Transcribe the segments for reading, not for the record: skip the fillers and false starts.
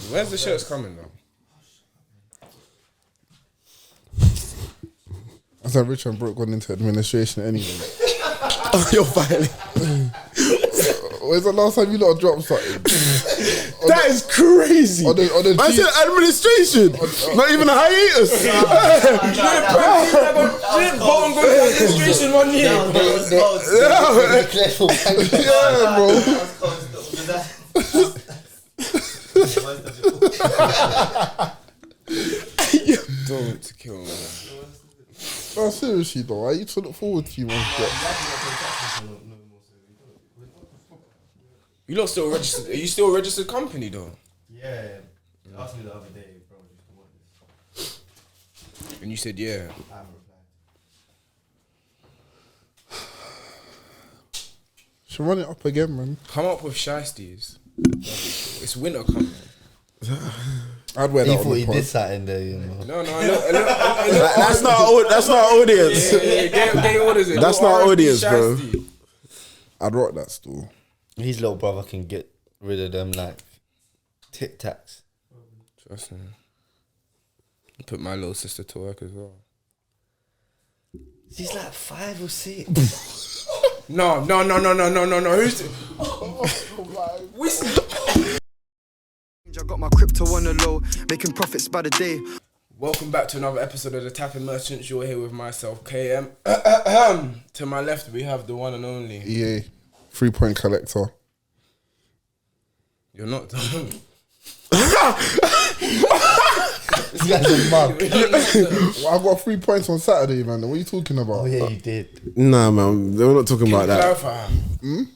Where's the shirts coming though? I said Rich and Brooke gone into administration anyway. Oh, you're violent. When's the last time you lot dropped something? That is crazy. On the I said administration. Not even a hiatus. Bolton going to administration 1 year. Yeah, bro. Don't kill me. No, seriously though, I used to look forward to you man. You lot still registered? Are you still a registered company though? Yeah. You asked me the other day, bro, just to want this. And you said yeah. I haven't replied. Should run it up again, man. Come up with shiesties. It's winter coming. I'd wear that He on thought the he pod. did something there, you know. No, That's not our audience. That's not our audience, bro. I'd rock that still. His little brother can get rid of them like Tic Tacs. Trust me. Put my little sister to work as well. She's like 5 or 6. No. Who's? I got my crypto on the low, making profits by the day. Welcome back to another episode of the Tapping Merchants. You're here with myself, KM. To my left, we have the one and only. EA, 3-point collector. You're not. This guy's a mug. Well, I got 3 points on Saturday, man. What are you talking about? Oh yeah, you did. Nah, man, we're not talking about that.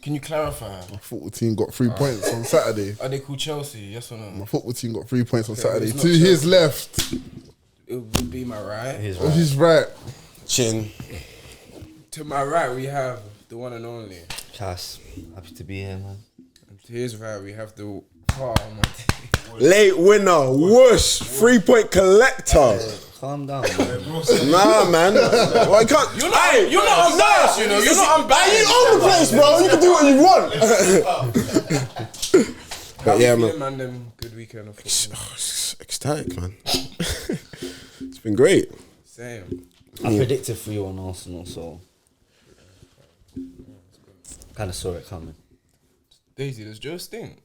Can you clarify? My football team got 3 points on Saturday. Are they called Chelsea? Yes or no? My football team got 3 points on Saturday. it's not To his left. It would be my right. He's On right. his right. Chin. To my right, we have the one and only. Cass, happy to be here, man. And to his right, we have the. Oh my. Late winner. Whoosh. 3-point collector. Calm down, man. Nah, man. Well, I can't. You're not unbiased, you know. You're not unbiased. You own the place, bro. You can do what you want. But yeah, man. Them good weekend of football. Ecstatic, man. It's been great. Same. I predicted 3 on Arsenal, so kind of saw it coming. Daisy, does Joe stink?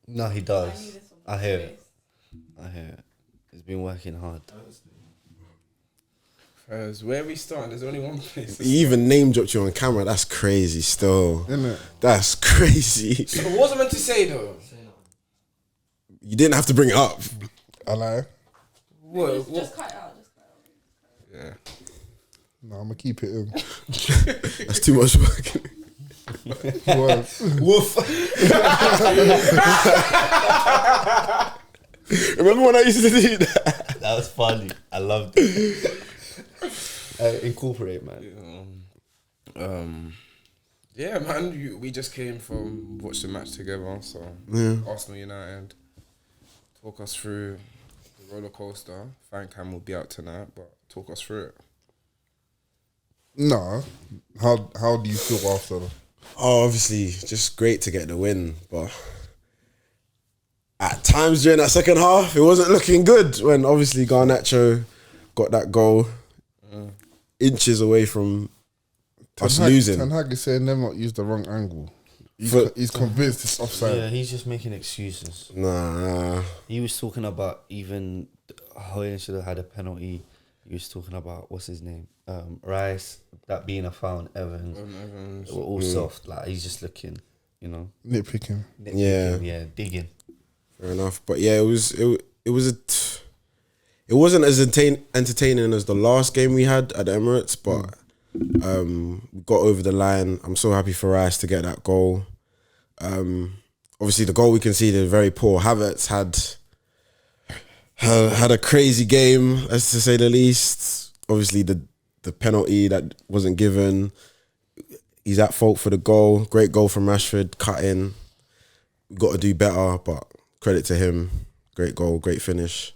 No, he does. I hear it. He's been working hard. Because where we start, there's only one place. He even name dropped you on camera. That's crazy still. Isn't it? That's crazy. So what was I meant to say though? You didn't have to bring it up. I lie. What? Just cut it out. Yeah. No, I'm going to keep it in. That's too much work. Woof. Remember when I used to do that? That was funny. I loved it. Incorporate, man. Yeah, man. We just came from watch the match together. So Arsenal United. Talk us through the roller coaster. Fancam will be out tonight, but talk us through it. No. How do you feel after that? Oh, obviously, just great to get the win, but at times during that second half, it wasn't looking good when obviously Garnacho got that goal inches away from us losing. Ten Hag is saying they've not used the wrong angle. He's convinced it's offside. Yeah, he's just making excuses. Nah. He was talking about even Hoyen should have had a penalty. He was talking about what's his name, Rice, that being a foul on Evans. They were all soft. Like he's just looking, you know, Nitpicking. Yeah, digging. fair enough. But yeah, it wasn't as entertaining as the last game we had at the Emirates, but we got over the line. I'm so happy for Rice to get that goal. Obviously, the goal we conceded very poor. Havertz had a crazy game, as to say the least. Obviously, the penalty that wasn't given, he's at fault for the goal. Great goal from Rashford, cut in. We've got to do better, but credit to him. Great goal, great finish.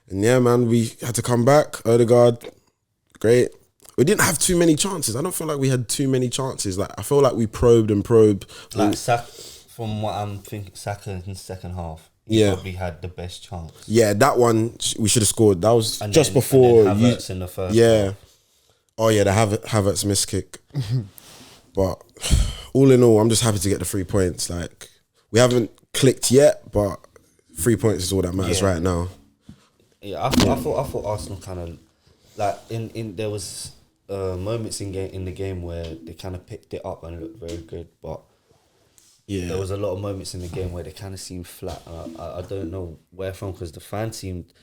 And yeah, man, we had to come back. Odegaard, great. We didn't have too many chances. I don't feel like we had too many chances. Like I feel like we probed. Like from what I'm thinking, Saka in the second half, Yeah. probably had the best chance. Yeah, that one we should have scored. That was And just then- before and then Havertz in the first Yeah. half. Oh yeah, the Havertz miss kick. But all in all, I'm just happy to get the 3 points. Like we haven't clicked yet, but 3 points is all that matters right now. Yeah, I thought Arsenal kind of like in there was moments in the game where they kind of picked it up and looked very good, but Yeah. there was a lot of moments in the game where they kind of seemed flat. And I don't know where from because the fans seemed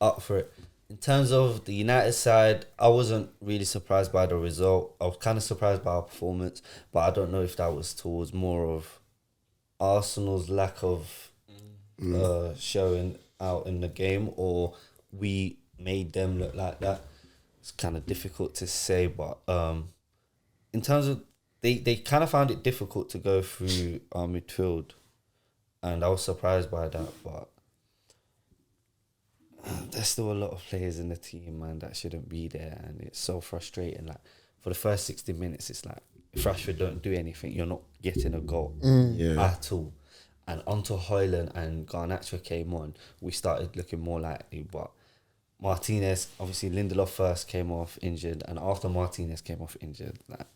up for it. In terms of the United side, I wasn't really surprised by the result. I was kind of surprised by our performance, but I don't know if that was towards more of Arsenal's lack of showing out in the game or we made them look like that. It's kind of difficult to say, but in terms of they kind of found it difficult to go through our midfield, and I was surprised by that. But there's still a lot of players in the team, man, that shouldn't be there, and it's so frustrating. Like for the first 60 minutes, it's like if Rashford don't do anything, you're not getting a goal at all. And until Haaland and Garnacho came on, we started looking more likely. But Martinez, obviously Lindelof first came off injured, and after Martinez came off injured, like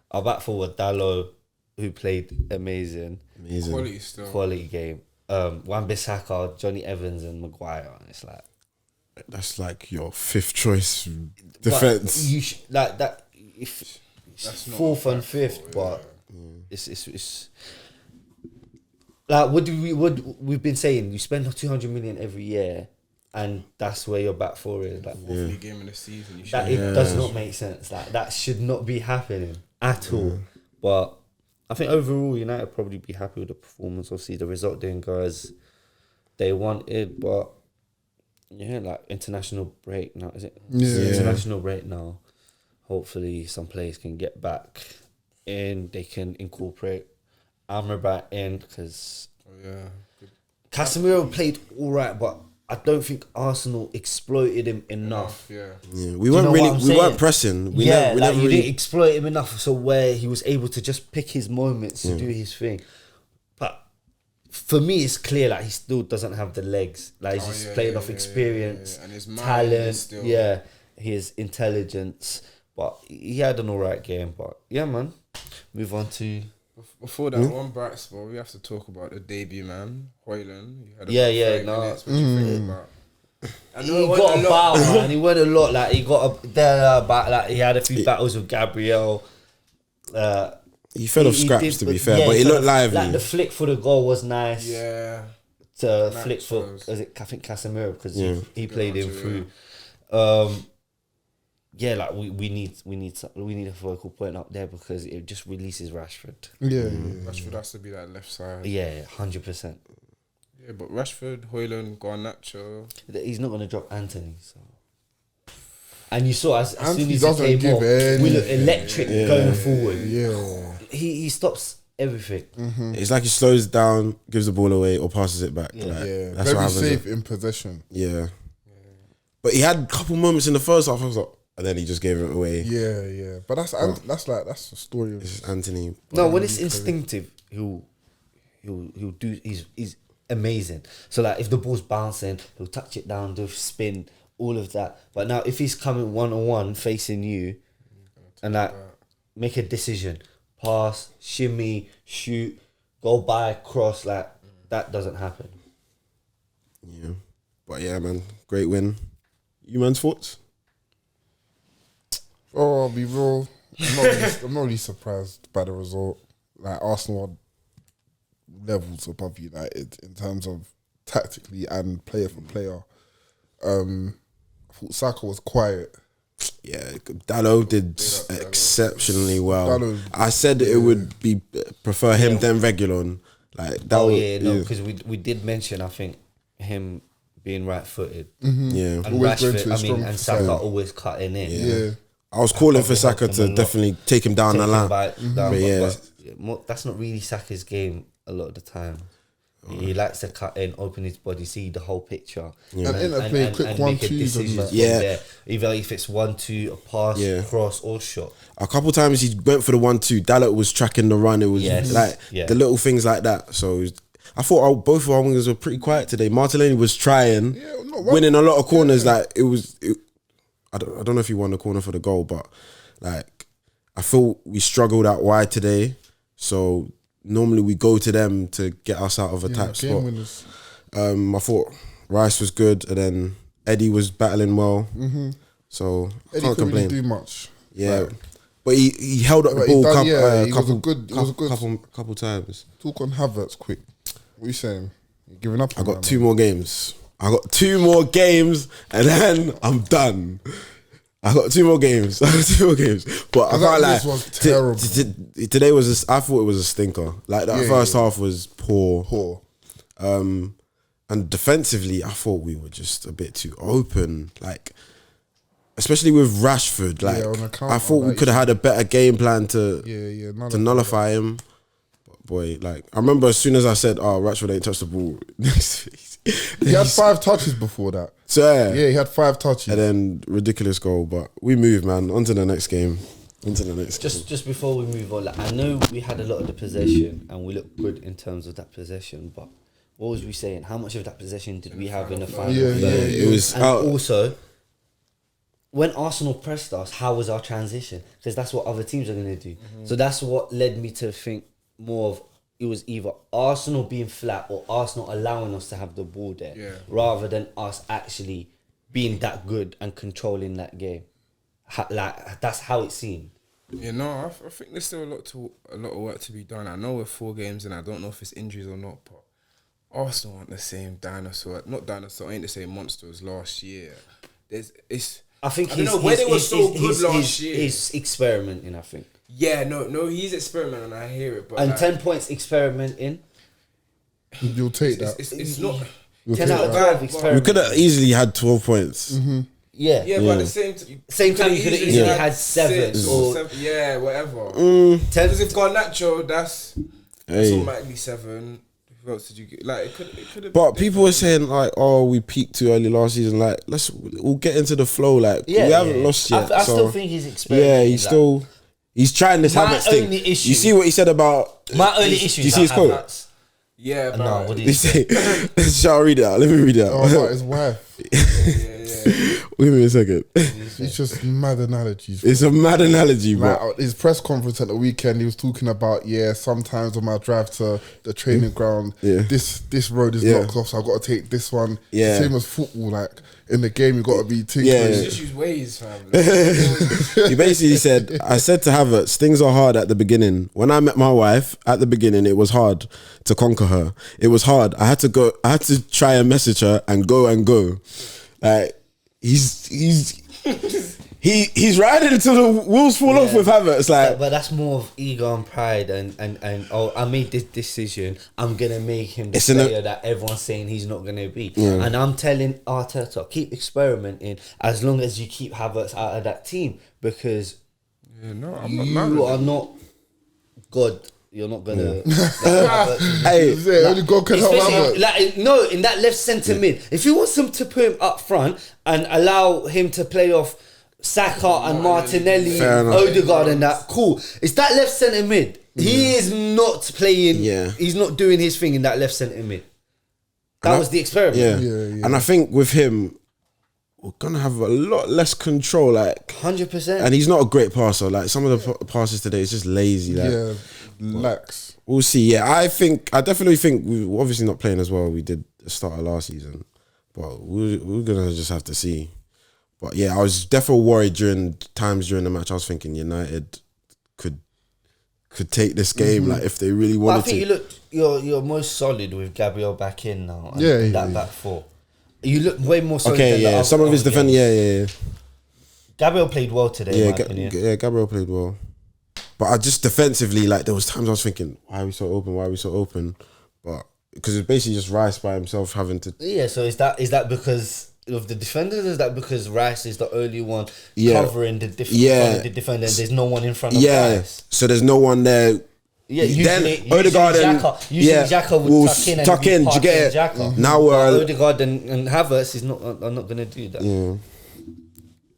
our back forward Dalot, who played amazing quality game. Wan-Bissaka, Johnny Evans, and Maguire. And it's like That's like your 5th choice defense. You like that. If it's 4th and 5th, but it's like what we've been saying. You spend 200 million every year, and that's where your back four is. Like Every game in the season, you that should. it does not make sense. Like that should not be happening at all. But I think overall, United probably be happy with the performance. Obviously, the result didn't go as they wanted, but yeah, like international break now. Is it? Yeah. International break now. Hopefully, some players can get back in. They can incorporate Amrabat in because Casemiro played all right, but I don't think Arsenal exploited him enough. We weren't pressing. We never you really didn't exploit him enough. So where he was able to just pick his moments to do his thing, but for me, it's clear like he still doesn't have the legs. Like he's just playing off experience, and his mind talent, is still his intelligence. But he had an alright game. But yeah, man, move on to. Before that, one bright spot, we have to talk about the debut, man. Haaland. What do you think about? He got a battle, man. He went a lot. Like he got like he had a few battles with Gabriel. he fell off scraps to be fair, but he looked lively. Like the flick for the goal was nice. Yeah. To flick for, I think Casemiro because he played him through. Yeah, like we need a focal point up there because it just releases Rashford. Rashford has to be that left side. Yeah, 100%. Yeah, but Rashford, Haaland, Garnacho. He's not gonna drop Anthony. So, and you saw as soon as doesn't he came give off, we look electric going forward. Yeah. He stops everything. It's like he slows down, gives the ball away, or passes it back. Like, Very that's what happens. safe in possession. Yeah. But he had a couple moments in the first half. I was like, and then he just gave it away. Yeah. But that's the story of It's Anthony. No, when it's instinctive, he'll do. He's amazing. So like, if the ball's bouncing, he'll touch it down, do spin, all of that. But now, if he's coming 1-on-1 facing you, and like make a decision, pass, shimmy, shoot, go by, cross, like that doesn't happen. Yeah. But yeah, man, great win. You man's thoughts? Oh, I'll be real. I'm not really surprised by the result. Like Arsenal are levels above United in terms of tactically and player for player. I thought Saka was quiet. Yeah, Dalot did exceptionally well. Dalot, I said it would be prefer him than Reguilon. Like that. Because we did mention, I think, him being right-footed. Yeah, And Always going to Rashford, his strong and Saka side. always cutting in. Yeah. I was calling for Saka helped him a to lot. definitely take him down the line. But But yeah. that's not really Saka's game a lot of the time. He likes to cut in, open his body, see the whole picture, And interplay, quick and 1-2s make a and decision that. from Yeah. there. Either if it's 1-2, a pass, cross, or shot. A couple times he went for the 1-2. Dalot was tracking the run. It was like the little things like that. So I thought both of our wingers were pretty quiet today. Martinelli was trying, winning a lot of corners. Like I don't know if he won the corner for the goal, but like I feel we struggled out wide today. So normally we go to them to get us out of a tight spot. Winners. I thought Rice was good, and then Eddie was battling well. So I Eddie can't couldn't complain. really do much. Yeah, Like, but he held up the But he ball done- couple, he was a good- couple times. talk on Havertz quick. What are you saying? You're giving up? I got 2 more games. And then I'm done. I got 2 more games. But I can't lie. This was terrible. Today was. I thought it was a stinker. Like that first half was poor. And defensively, I thought we were just a bit too open. Like, especially with Rashford. Like, on account I of thought we that could have had a better game plan to nullify him. But boy, like I remember as soon as I said, "Oh, Rashford ain't touched the ball," He had 5 touches before that. So Yeah, he had 5 touches. and then ridiculous goal. But we move, man. On to the next game. Just before we move on, like, I know we had a lot of the possession and we looked good in terms of that possession, but what was we saying? How much of that possession did we have in the final third? It was And also, when Arsenal pressed us, how was our transition? Because that's what other teams are going to do. So that's what led me to think more of it was either Arsenal being flat or Arsenal allowing us to have the ball there, rather than us actually being that good and controlling that game. Like that's how it seemed. You know, I think there's still a lot of work to be done. I know we're 4 games and I don't know if it's injuries or not, but Arsenal aren't the same ain't the same monster as last year. I think I don't know where they were so good last year. He's experimenting, I think. Yeah, no, he's experimenting and I hear it. But And like, 10 points experimenting. You'll take that. it's not. 10 out of 12 we experiment. could have easily had 12 points. Yeah. Yeah, but at the same time, you could have easily had 7 or 7. Yeah, whatever. 10. Because if Garnacho, that's Hey. automatically 7. Who else did you get? Like it could have. But people were saying like, "Oh, we peaked too early last season." Like, we'll get into the flow. Like, we haven't lost yet. I so still think he's experimenting. Yeah, he's trying this My Havertz thing. only issue- You see what he said about My only issue Do you is see his quote? Havertz. Yeah, but No, what did He say, "Shall I read it out? Let me read it out. Oh, about his wife. Give me a second. It's just mad analogies. It's a mad analogy, Like, bro. his press conference at the weekend, he was talking about, sometimes on my drive to the training ground, this road is blocked off, so I've got to take this one. Yeah. Same as football, like in the game, you got to be tinkering. Yeah. just use ways, fam. He basically said, I said to Havertz, things are hard at the beginning. When I met my wife, at the beginning, it was hard to conquer her. It was hard. I had to try and message her and go. Like, he's riding until the wheels fall off with Havertz. Like, But that's more of ego and pride and I made this decision. I'm gonna make him the player that everyone's saying he's not gonna be. And I'm telling Arteta, keep experimenting as long as you keep Havertz out of that team, because I'm not you are not God. You're not gonna. hey, Only God can help Especially, Havertz. in that left centre mid. If he wants him to put him up front and allow him to play off Saka and Martinelli, Fair enough. Odegaard and that, cool. It's that left centre mid. He is not playing. Yeah. He's not doing his thing in that left centre mid. That was the experiment. yeah. And I think with him, we're gonna have a lot less control. Like, 100%. and he's not a great passer. Like, some of the passes today, it's just lazy. Like, Lax. we'll see. Yeah, I definitely think we're obviously not playing as well we did the start of last season, but we're gonna just have to see. But yeah, I was definitely worried during the match. I was thinking United could take this game, like, if they really But I wanted think to. you look. You're most solid with Gabriel back in now. And Yeah, that back four. You look way more solid. Okay, than the yeah, other- some of his other defending, games. yeah. Gabriel played well today, in my opinion. Yeah, Gabriel played well. But I just defensively, like, there was times I was thinking, why are we so open? But because it's basically just Rice by himself having to. Yeah, so is that because of the defenders? Is that because Rice is the only one covering the defender and there's no one in front of Rice? So there's no one there Yeah, then Odegaard and Xhaka would tuck in. Do you get it? Xhaka. Now Odegaard and Havertz is not. I'm not gonna do that. Yeah.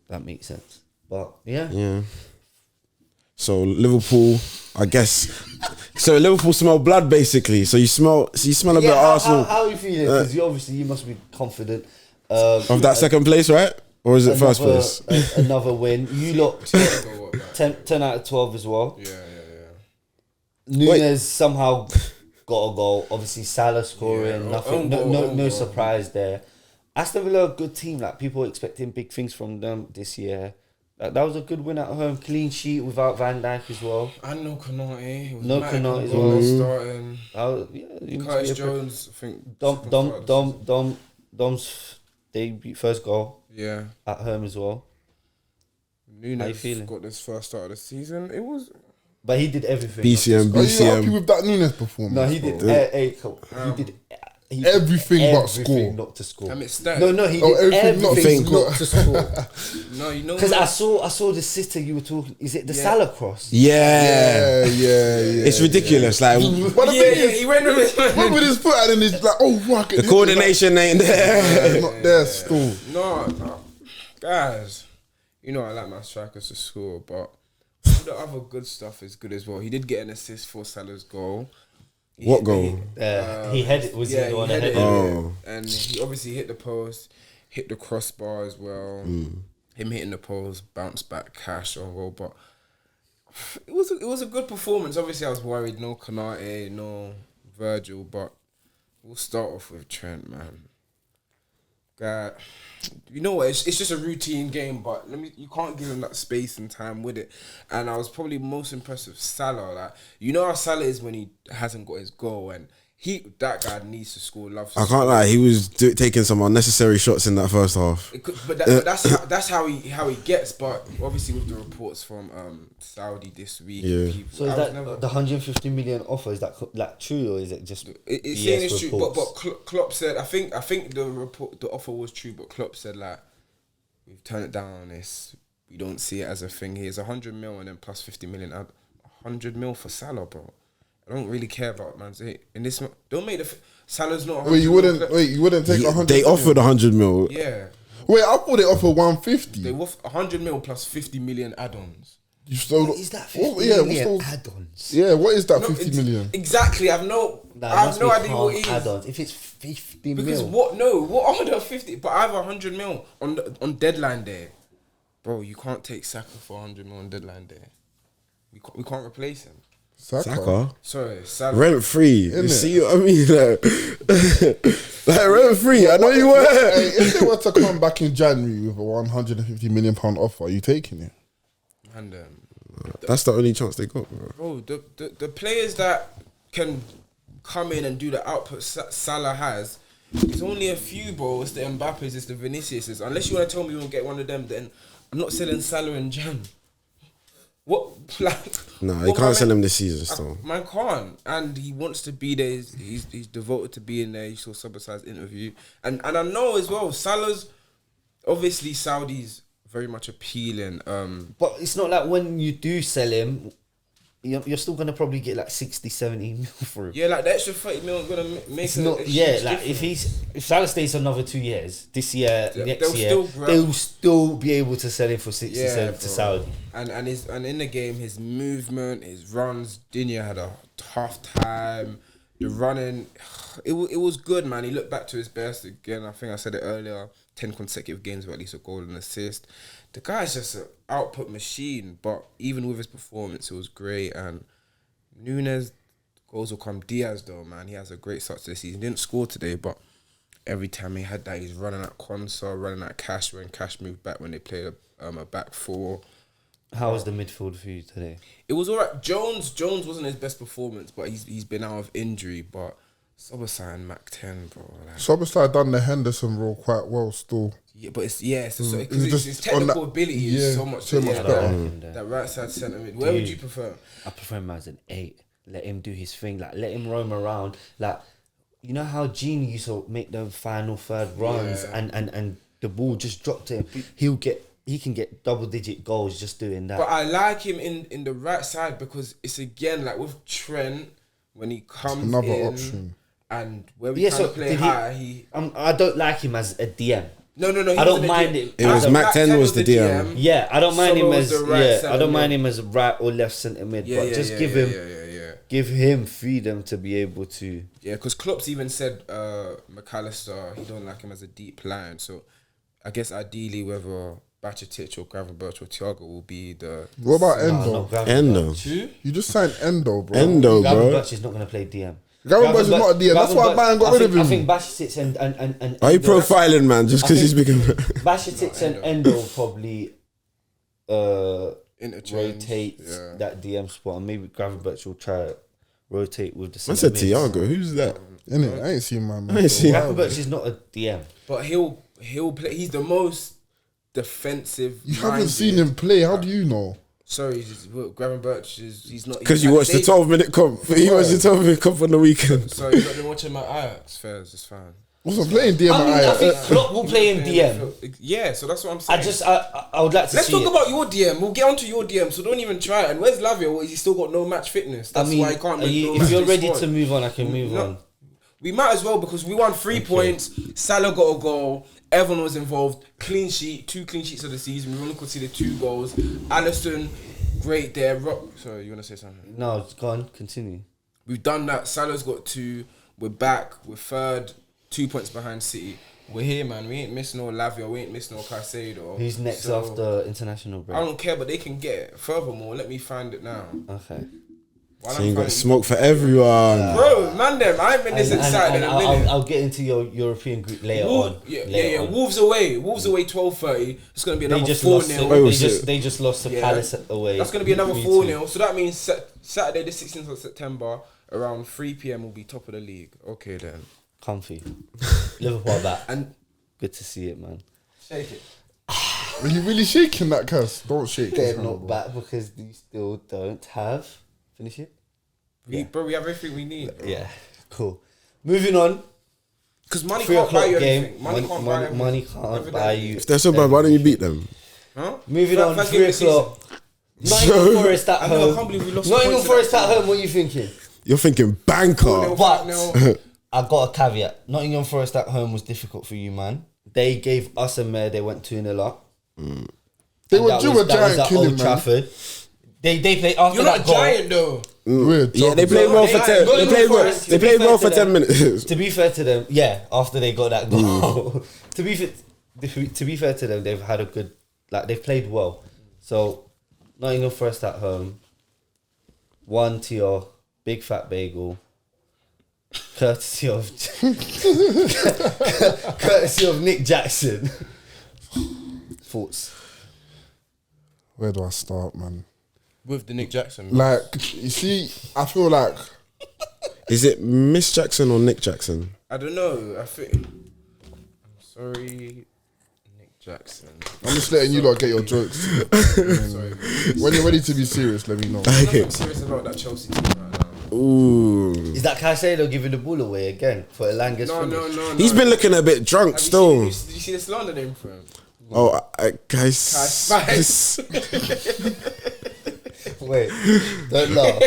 That makes sense. But yeah. So Liverpool, I guess. So Liverpool smell blood basically. So you smell a bit of Arsenal. How are you feeling? Because you must be confident of that second place, right? Or is it first place? Another win. You lot 10 out of 12 as well. Yeah. Nunez somehow got a goal. Obviously Salah scoring. Nothing. No surprise there. Aston Villa, a good team. Like people were expecting big things from them this year. That was a good win at home. Clean sheet without Van Dijk as well. And no Konate. No Konate as well. Starting. Curtis Jones, I think. Dom's first goal. Yeah. At home as well. Nunez got this first start of the season. It was. But he did everything. Are you happy with that Nunez performance? No, he did. He did. Everything but score. Not to score. I mean, stat. No, he did everything not to score. No, you know. Because I saw the sitter you were talking. Is it the Salah cross? Yeah. It's ridiculous. Like, but the thing is, he went with his foot out and it's like, oh fuck. The coordination ain't there. It's not there still. No, guys. You know I like my strikers to score, but all the other good stuff is good as well. He did get an assist for Salah's goal. What goal? He headed. Was he the one that headed? And he obviously hit the post, hit the crossbar as well. Him hitting the post, bounce back, cash on goal. But it was a good performance. Obviously, I was worried. No Konate, no Virgil, but we'll start off with Trent, man. God, you know what? It's just a routine game, but you can't give him that space and time with it. And I was probably most impressed with Salah. Like, you know how Salah is when he hasn't got his goal, and that guy needs to score. I can't lie, he was taking some unnecessary shots in that first half. That's how he gets. But obviously with the reports from Saudi this week, so is that the 150 million offer? Is that like true, or is it just? It's saying it's true, but Klopp said I think the offer was true, but Klopp said like we've turned it down on this. We don't see it as a thing. Here's 100 mil and then plus 50 million. 100 mil for Salah, bro. I don't really care about Man City. In this, don't make Salah's not. You wouldn't take 100. They offered 100 mil. Yeah. Wait, I thought they offered 150. They offered 100 mil plus 50 million add-ons. What is that 50 million add-ons? Yeah, what is that 50 million? Exactly, I have no idea what it is. Add-ons. If it's 50 because mil. what are the 50? But I have 100 mil on deadline day. Bro, you can't take Saka for 100 mil on deadline day. We can't replace him. Saka? Sorry, Salah. Rent free. You see what I mean? Like rent free. I know you were. Hey, if they were to come back in January with a 150 million pound offer, are you taking it? And that's the only chance they got, bro. The players that can come in and do the output Salah has, it's only a few, bro. It's the Mbappes, it's the Viniciuses. Unless you want to tell me you won't get one of them, then I'm not selling Salah in Jan. What, like? No, you can't sell him this season still. Man can't, and he wants to be there. He's devoted to being there. You saw Sabasai's interview, and I know as well. Salah's obviously Saudi's very much appealing. But it's not like when you do sell him, you're still gonna probably get like 60, 70 mil for him. Yeah, like the extra 30 mil gonna make it's not. Yeah, like if Salah stays for another 2 years, this year, next year, they'll still be able to sell him for 67 to Saudi. And in the game, his movement, his runs. Dinya had a tough time. The running, it was good, man. He looked back to his best again. I think I said it earlier. 10 consecutive games with at least a goal and assist. The guy's just an output machine. But even with his performance, it was great. And Nunez, goals will come. Diaz, though, man, he has a great start to the season. He didn't score today, but every time he had that, he's running at Konsa, running at Cash when Cash moved back when they played a back four. How was the midfield for you today? It was alright. Jones wasn't his best performance, but he's been out of injury. But Sabasai and Mac 10, bro. Like, Sabasai done the Henderson role quite well still. Yeah, but it's his technical ability is so much better. That right side centre mid. Where would you prefer? I prefer him as an 8. Let him do his thing. Like let him roam around. Like you know how Genie used to make them final third runs and the ball just dropped to him. He'll get he can get double-digit goals just doing that. But I like him in the right side because it's again like with Trent when he comes Another in option. and where we kind of play high. I don't like him as a DM. No. I don't mind him. It was Mac 10 was the DM. Yeah, I don't mind him as I don't mind him as right or left centre mid. But just give him freedom to be able to. Yeah, because Klopp's even said McAllister, he don't like him as a deep line. So I guess ideally whether Bajcetic or Gravenberch or Thiago will be the. What about Endo? Endo. You just signed Endo, bro. Endo, bro. Gravenberch is not going to play DM. Gravenberch is not a DM. That's why Bayern got rid of him. I think Bajcetic and Are you profiling, man? Just because he's become. Bajcetic and Endo probably rotate yeah. that DM spot, and maybe Gravenberch will try to rotate with the. I said Thiago. Who's that? Innit? I ain't seen my man. I ain't seen. Gravenberch is not a DM, But he'll play. He's the most defensive. You haven't seen him play. How do you know? Sorry, Gravenberch he's not. Because you watched the 12-minute comp. He watched the 12-minute comp on the weekend. Sorry, you've not been watching my Ajax. Fairs, it's fine. Wasn't playing DM I think Klopp will play in DM. Yeah, so that's what I'm saying. I would like to Let's see talk it. about your DM. We'll get onto your DM, so don't even try it. And where's Lavia? Well, he's still got no match fitness. That's why he can't. If you're ready to move on, I can move on. We might as well because we won 3 points. Salah got a goal. Everyone was involved. Clean sheet, 2 clean sheets of the season. We only conceded 2 goals. Alisson, great there. Sorry, you want to say something? No, go on, continue. We've done that. Salah's got 2. We're back. We're third. 2 points behind City. We're here, man. We ain't missing no Lavia. We ain't missing no Caicedo. Who's next after international break? I don't care, but they can get it. Furthermore, let me find it now. Okay. So you got smoke for everyone. Bro, man, I ain't been this excited in a minute. I'll get into your European group later on. Yeah. Wolves away. 12:30. It's going to be another 4-0. They just lost to Palace away. That's going to be another 4-0. So that means Saturday the 16th of September around 3 p.m. will be top of the league. Okay then. Comfy. Liverpool back. And good to see it, man. shake it. Are you really shaking that, Cass? Don't shake. They're not back because you still don't have. Finish it? Bro, we have everything we need. Yeah, cool. Moving on. Because money 3 can't buy o'clock you game. anything. Money can't buy everything. Money can't buy you. If they're so bad, why don't you beat them? Huh? Moving on, First 3 game of the o'clock. Nottingham Forest at I know, I home. can't believe we lost. Nottingham Forest at home, what are you thinking? You're thinking banker. But I got a caveat. Nottingham Forest at home was difficult for you, man. They gave us a mare. They went 2-0 up. They were due a giant killing, Old man. Trafford. They played after You're that not goal. giant though. Yeah, they played well for 10. They played well for 10 minutes. To be fair to them, yeah, after they got that goal. To be fair to them, they've had a good, they've played well. So Nottingham Forest at home, 1 to your big fat bagel, courtesy of Nick Jackson. Thoughts? Where do I start, man? With the Nick Jackson. Like, you see, I feel like Is it Miss Jackson or Nick Jackson? I don't know. I think. I'm sorry, Nick Jackson. I'm just letting you lot get your jokes. Sorry. When you're ready to be serious, let me know. I'm not serious about that Chelsea team right now. Ooh. Is that Caicedo giving the ball away again for Elanga's finish? No. He's been looking a bit drunk Have still. Did you see the slander name for him? Oh, guys. Spice. Wait, don't laugh.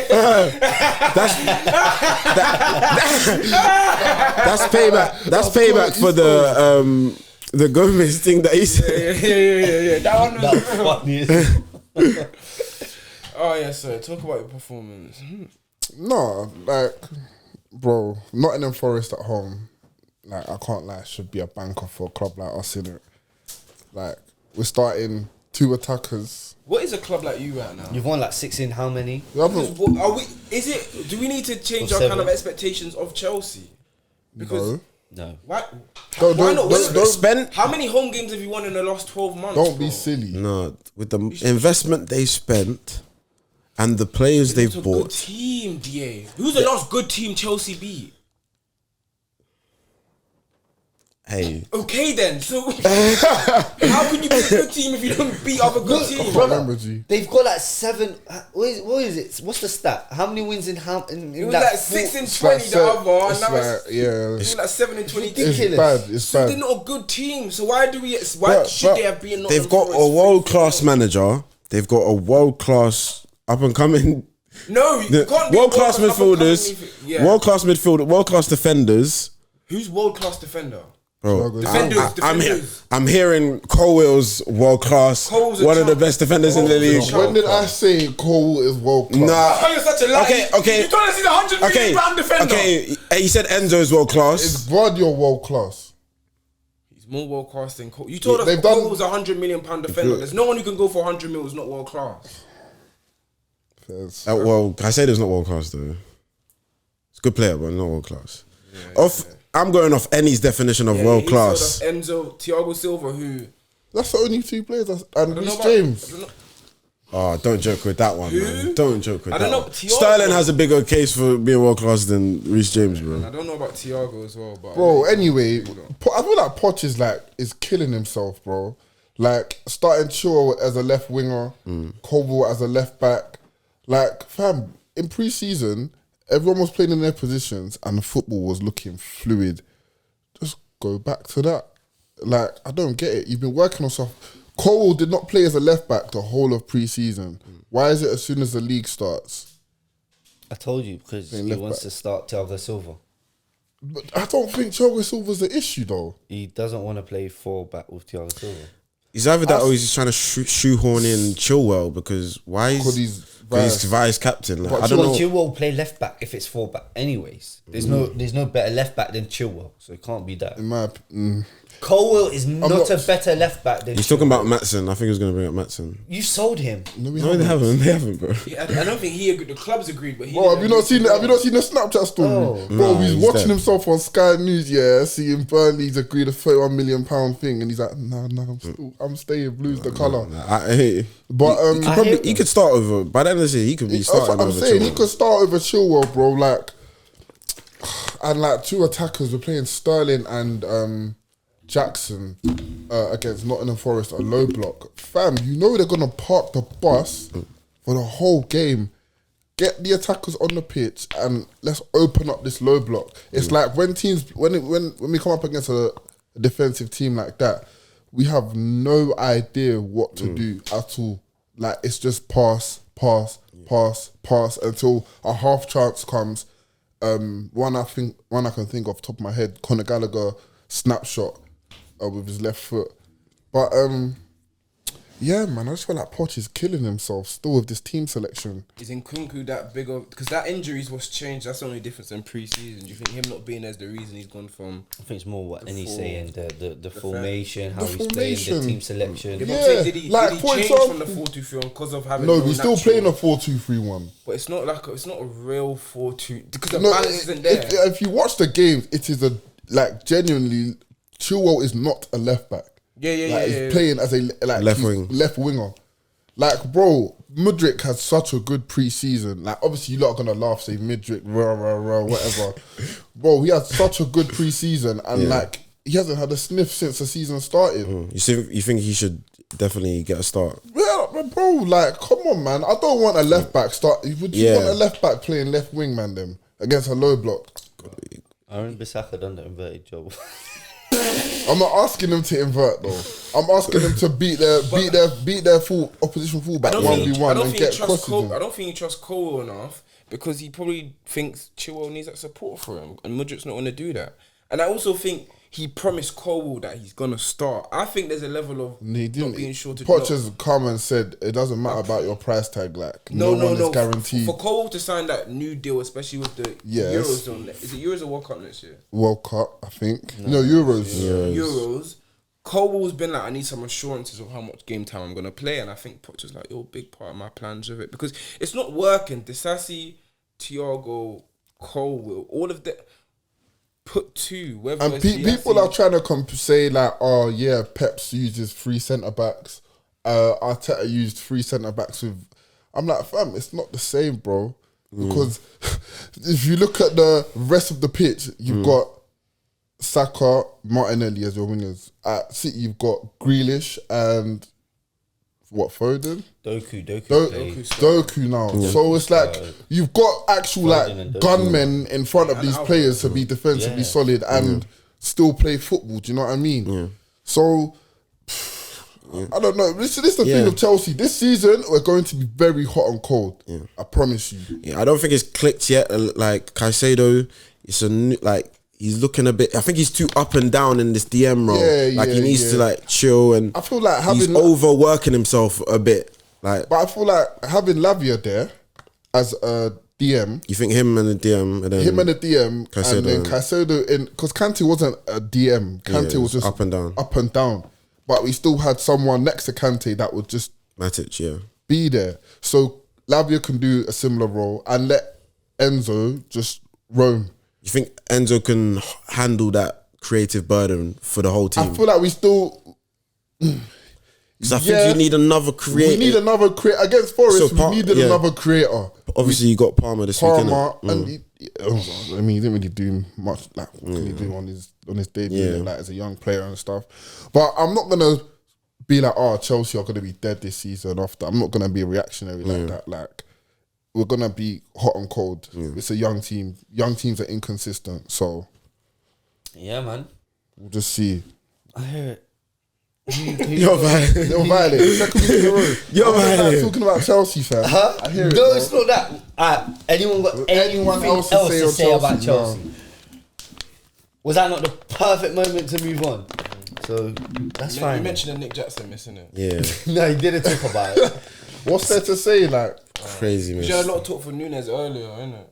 That's payback. That's payback for the Gomez thing that he said. Yeah. That one. That's funny. Oh yeah, so talk about your performance. No, like, bro, Nottingham Forest at home, like, I can't lie, should be a banker for a club like us, innit? Like, we're starting 2 attackers. What is a club like you right now? You've won 6 in how many? We haven't- Are we? Is it? Do we need to change Or our 7? kind of expectations of Chelsea? Because No. why? Don't- why don't- not? don't- Spent. How many home games have you won in the last 12 months? Don't be bro? silly. No, with the investment they spent and the players It's they've a good bought. team, DA. Who's the last good team Chelsea beat? Hey. Okay then, so how can you be a good team if you don't beat other good teams? Remember, G. They've got like 7. What is it? What's the stat? How many wins in It was like 6 and 20 the other, and now it was like 7 and 20. It's bad. It's So bad. they're not a good team. So why should they have been? They've got a world-class manager. They've got a world-class up-and-coming... No, you can't be world-class midfielders, yeah. world-class midfielder, world-class defenders. Who's world-class defender? Bro, Defenders. I'm hearing Colwell's world-class, one of the best defenders in the league. When did I say Cole is world class? Nah. You're such a liar. Okay. You're trying to see the £100 million defender. Okay, he said Enzo's world-class. Is Vardy world class? He's more world-class than Cole. You told us They've Cole done- was a £100 million defender. There's no one who can go for 100 mil who's not world-class. Well, I say there's not world-class though. It's a good player, but not world-class. I'm going off Annie's definition of world-class. Enzo, Thiago Silva, who... That's the only 2 players. And I don't know Reece about- James. I don't know- Oh, don't joke with that one, man. Don't joke with I that don't know, one. Thiago- Sterling has a bigger case for being world-class than Reece James, I bro. don't know about Thiago as well, but... Bro, anyway, I feel like Poch is killing himself, bro. Like, starting Chua as a left winger, Koval as a left back. Like, fam, in pre-season, everyone was playing in their positions and the football was looking fluid. Just go back to that. Like, I don't get it. You've been working on stuff. Cole did not play as a left back the whole of pre-season. Why is it as soon as the league starts? I told you, because he wants to start Thiago Silva. But I don't think Thiago Silva's the issue though. He doesn't want to play 4 back with Thiago Silva. He's either that or he's just trying to shoehorn in Chilwell because why is he's he's vice captain? Like, But I don't know. Chilwell will play left back if it's 4 back anyways. There's no better left back than Chilwell, so it can't be that. In my opinion, Colwell is not a better left back than He's talking about Maatsen. I think he was going to bring up Maatsen. You sold him. No, they haven't. They haven't, bro. I don't think he agreed. The clubs agreed, but he... bro, have you not seen the Snapchat story? Oh. Bro, Nah, he's he's watching dead. himself on Sky News, yeah, seeing Burnley's agreed a £31 million thing, and he's like, nah, I'm staying. Blue's the colour. But He could start over. By the end of the season, he could be that's what starting I'm over. saying. He Chilwell. could start over Chilwell, bro. Like, and like 2 attackers were playing Sterling and Jackson against Nottingham Forest, a low block. Fam, you know they're gonna park the bus for the whole game. Get the attackers on the pitch and let's open up this low block. It's like when teams when we come up against a defensive team like that, we have no idea what to do at all. Like it's just pass until a half chance comes. One I can think off the top of my head, Conor Gallagher snapshot with his left foot. But yeah, man, I just feel like Poch is killing himself still with this team selection. Is Nkunku that big of... Because that injuries was changed. That's the only difference in pre-season. Do you think him not being there's the reason he's gone from... I think it's more what Annie's full- saying, the formation, how The he's playing, formation. the team selection. Yeah, but Yeah, I'm saying, did he like, change for example- from the 4-2-3 because of having... No, he's still natural- playing a 4-2-3-1. But it's not like... It's not a real 4-2... Because the No, balance isn't there. if you watch the games, it is genuinely, Chilwell is not a left back. Yeah. He's playing as a Left wing. left winger. Like, bro, Mudryk had such a good pre-season. Like, obviously, you lot are gonna laugh, say Mudryk, whatever. Bro, he had such a good pre-season, and like, he hasn't had a sniff since the season started. You think he should definitely get a start? Yeah, but bro, like, come on, man. I don't want a left back start. Would you want a left back playing left wing, man? Them against a low block. Aaron Bissaka done the inverted job. I'm not asking them to invert though. I'm asking them to beat their full opposition fullback 1v1 and get crosses. I don't think he trusts Cole enough because he probably thinks Chilwell needs that support for him, and Mudryk's not going to do that. And I also think he promised Cole that he's going to start. I think there's a level of not being sure to. Poch has come and said it doesn't matter about your price tag. Like no one is guaranteed. For Cole to sign that new deal, especially with the Euros on, is it Euros or World Cup next year? World Cup, I think. No, Euros. Euros. Cole's been like, I need some assurances of how much game time I'm gonna play, and I think Poch is like, you're a big part of my plans with it because it's not working. Disassi, Thiago, Cole, all of that. Put 2. And people are trying to say like, oh yeah, Pep's uses 3 centre backs. Arteta used 3 centre backs with. I'm like, fam, it's not the same, bro. Because if you look at the rest of the pitch, you've got Saka, Martinelli as your wingers. At City, you've got Grealish and Foden? Doku now. Yeah. So it's like you've got actual like gunmen in front of these players to be defensively solid and still play football. Do you know what I mean? Yeah. So I don't know. This is the thing of Chelsea. This season we're going to be very hot and cold. Yeah. I promise you. Yeah, I don't think it's clicked yet. Like Caicedo, it's a new, like he's looking a bit. I think he's too up and down in this DM role. He needs to like chill, and I feel like he's overworking himself a bit. Like, but I feel like having Lavia there as a DM. You think him and the DM, and then him and the DM, Caicedo, and then Caicedo in, because Kante wasn't a DM. Kante was just up and down. But we still had someone next to Kante that would just Matic, be there. So Lavia can do a similar role and let Enzo just roam. You think Enzo can handle that creative burden for the whole team? I feel like we still. Because I think you need another creator. We need another creator against Forest. We needed another creator. Obviously, you got Palmer this week. And he didn't really do much. Like, what can he do on his debut? Like as a young player and stuff. But I'm not gonna be like, Chelsea are gonna be dead this season. After I'm not gonna be reactionary like that. Like, we're gonna be hot and cold. It's a young team. Young teams are inconsistent. So yeah, man. We'll just see. I hear it. You're violent. You're violent. Second week in a row. You're violent. Talking about Chelsea, fam. I hear it. No, it's not that. Anyone got anyone else to say about Chelsea? No. Was that not the perfect moment to move on? So that's fine. You mentioned Nick Jackson missing it. Yeah. No, he didn't talk about it. What's there to say? Like crazy, man. You had a lot of talk for Nunez earlier, innit?